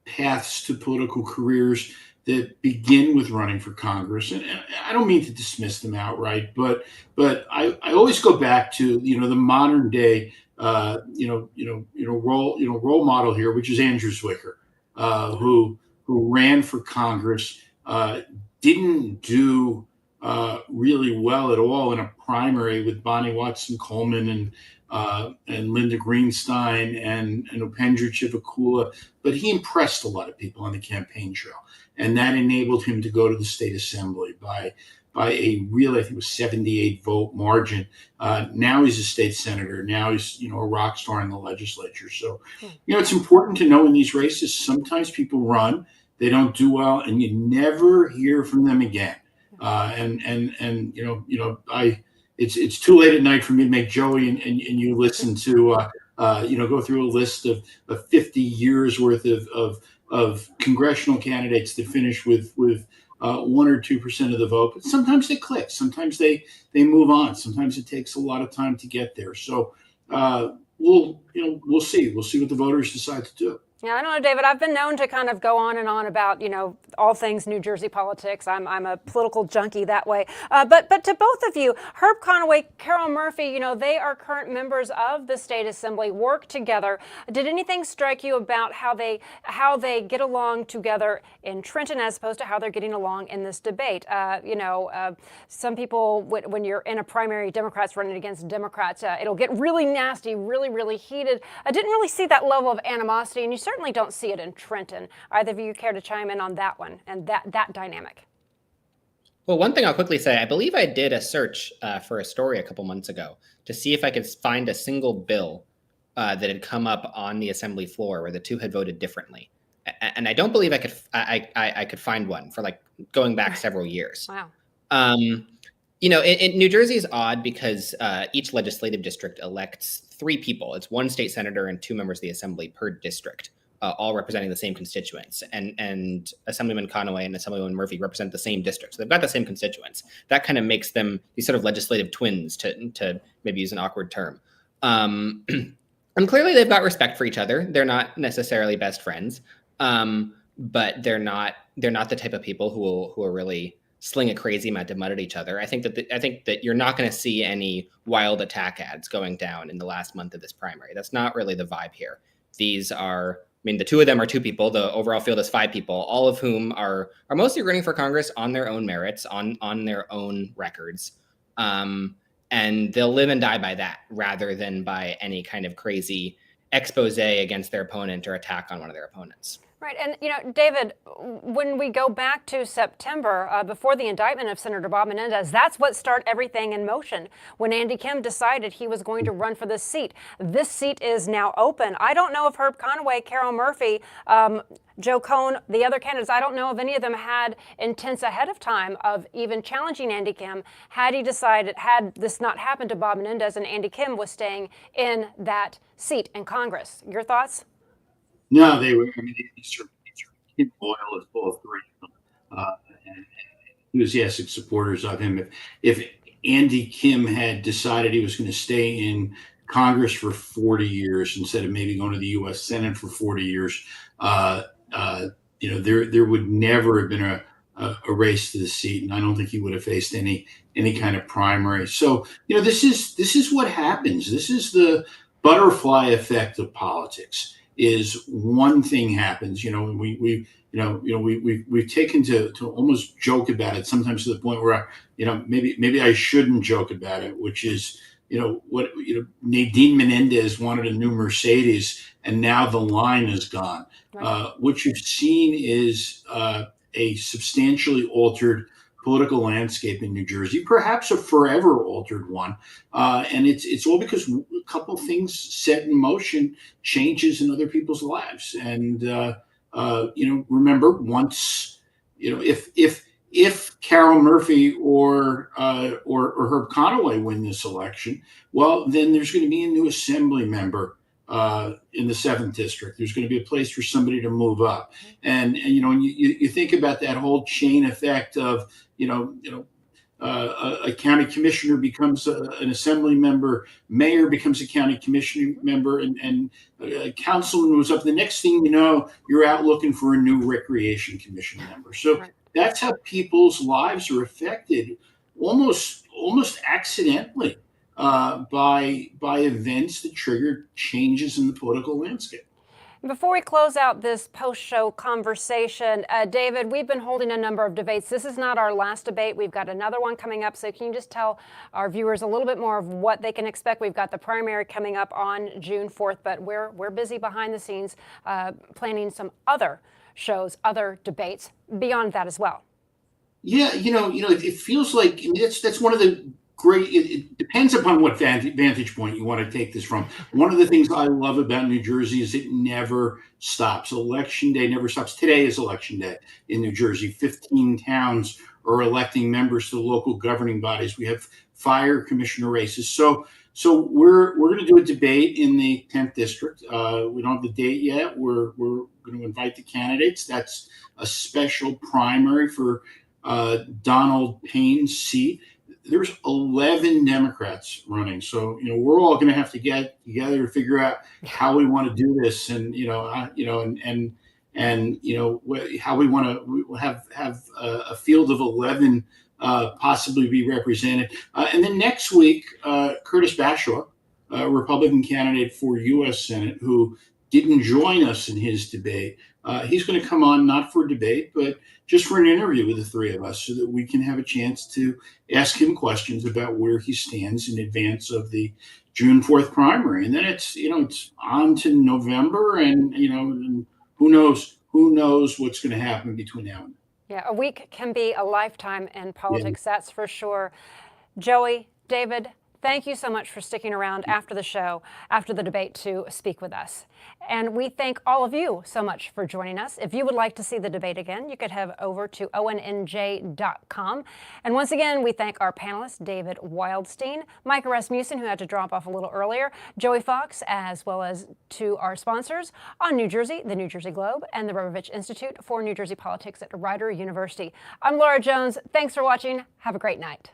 paths to political careers that begin with running for Congress, and I don't mean to dismiss them outright, but I always go back to the modern day role model here, which is Andrew Zwicker, who ran for Congress, didn't do really well at all in a primary with Bonnie Watson Coleman and Linda Greenstein and Upendra Chivakula, but he impressed a lot of people on the campaign trail, and that enabled him to go to the state assembly by a real, I think it was 78 vote margin. Now he's a state senator. Now he's a rock star in the legislature. So it's important to know in these races, sometimes people run, they don't do well, and you never hear from them again. It's too late at night for me to make Joey and you listen to go through a list of 50 years worth of congressional candidates that finish with 1 or 2% of the vote. But sometimes they click. Sometimes they move on. Sometimes it takes a lot of time to get there. So we'll see. We'll see what the voters decide to do. Yeah, I don't know, David. I've been known to kind of go on and on about, all things New Jersey politics. I'm a political junkie that way. But to both of you, Herb Conaway, Carol Murphy, they are current members of the state assembly, work together. Did anything strike you about how they get along together in Trenton as opposed to how they're getting along in this debate? Some people, when you're in a primary, Democrats running against Democrats, it'll get really nasty, really, really heated. I didn't really see that level of animosity, and you certainly don't see it in Trenton. Either of you care to chime in on that one and that dynamic? Well, one thing I'll quickly say, I believe I did a search for a story a couple months ago to see if I could find a single bill that had come up on the assembly floor where the two had voted differently. And I don't believe I could find one for going back several years. Wow. In New Jersey is odd because each legislative district elects 3 people. It's 1 state senator and 2 members of the assembly per district, all representing the same constituents. And Assemblyman Conaway and Assemblywoman Murphy represent the same district. So they've got the same constituents. That kind of makes them these sort of legislative twins, to maybe use an awkward term. And clearly they've got respect for each other. They're not necessarily best friends, but they're not the type of people who will really sling a crazy amount of mud at each other. I think that you're not going to see any wild attack ads going down in the last month of this primary. That's not really the vibe here. These are, the 2 of them are 2 people. The overall field is 5 people, all of whom are mostly running for Congress on their own merits, on their own records. And they'll live and die by that rather than by any kind of crazy expose against their opponent or attack on one of their opponents. Right. And, David, when we go back to September, before the indictment of Senator Bob Menendez, that's what started everything in motion when Andy Kim decided he was going to run for this seat. This seat is now open. I don't know if Herb Conaway, Carol Murphy, Joe Cohn, the other candidates, I don't know if any of them had intents ahead of time of even challenging Andy Kim had this not happened to Bob Menendez and Andy Kim was staying in that seat in Congress. Your thoughts? No, they were. These are loyal as both 3 and enthusiastic supporters of him. If Andy Kim had decided he was going to stay in Congress for 40 years instead of maybe going to the U.S. Senate for 40 years, there would never have been a race to the seat, and I don't think he would have faced any kind of primary. So this is what happens. This is the butterfly effect of politics. Is one thing happens, we've taken to almost joke about it sometimes to the point where maybe I shouldn't joke about it, which is Nadine Menendez wanted a new Mercedes and now the line is gone. Right. What you've seen is a substantially altered political landscape in New Jersey, perhaps a forever altered one. And it's all because a couple things set in motion changes in other people's lives. And, remember once, if Carol Murphy or Herb Conaway win this election, well, then there's going to be a new assembly member in the 7th district. There's going to be a place for somebody to move up. And you think about that whole chain effect of, A county commissioner becomes an assembly member, mayor becomes a county commission member, and a councilman moves up. The next thing you know, you're out looking for a new recreation commission member. So that's how people's lives are affected, almost accidentally, by events that trigger changes in the political landscape. Before we close out this post-show conversation, David, we've been holding a number of debates. This is not our last debate. We've got another one coming up. So can you just tell our viewers a little bit more of what they can expect? We've got the primary coming up on June 4th, but we're busy behind the scenes planning some other shows, other debates beyond that as well. Yeah, it feels like, I mean, that's one of the great. It depends upon what vantage point you want to take this from. One of the things I love about New Jersey is it never stops. Election day never stops. Today is election day in New Jersey. 15 towns are electing members to the local governing bodies. We have fire commissioner races. So we're going to do a debate in the 10th district. We don't have the date yet. We're going to invite the candidates. That's a special primary for Donald Payne's seat. There's 11 Democrats running, so we're all going to have to get together to figure out how we want to do this, and how we want to have a field of 11 possibly be represented. And then next week, Curtis Bashaw, a Republican candidate for U.S. Senate, who didn't join us in his debate, he's going to come on not for a debate, but just for an interview with the three of us, so that we can have a chance to ask him questions about where he stands in advance of the June 4th primary. And then it's on to November, and and who knows what's going to happen between now and then. Yeah, a week can be a lifetime in politics, that's for sure. Joey, David, thank you so much for sticking around after the show, after the debate, to speak with us. And we thank all of you so much for joining us. If you would like to see the debate again, you could head over to ONNJ.com. And once again, we thank our panelists, David Wildstein, Micah Rasmussen, who had to drop off a little earlier, Joey Fox, as well as to our sponsors on New Jersey, the New Jersey Globe, and the Rebovich Institute for New Jersey Politics at Rider University. I'm Laura Jones. Thanks for watching. Have a great night.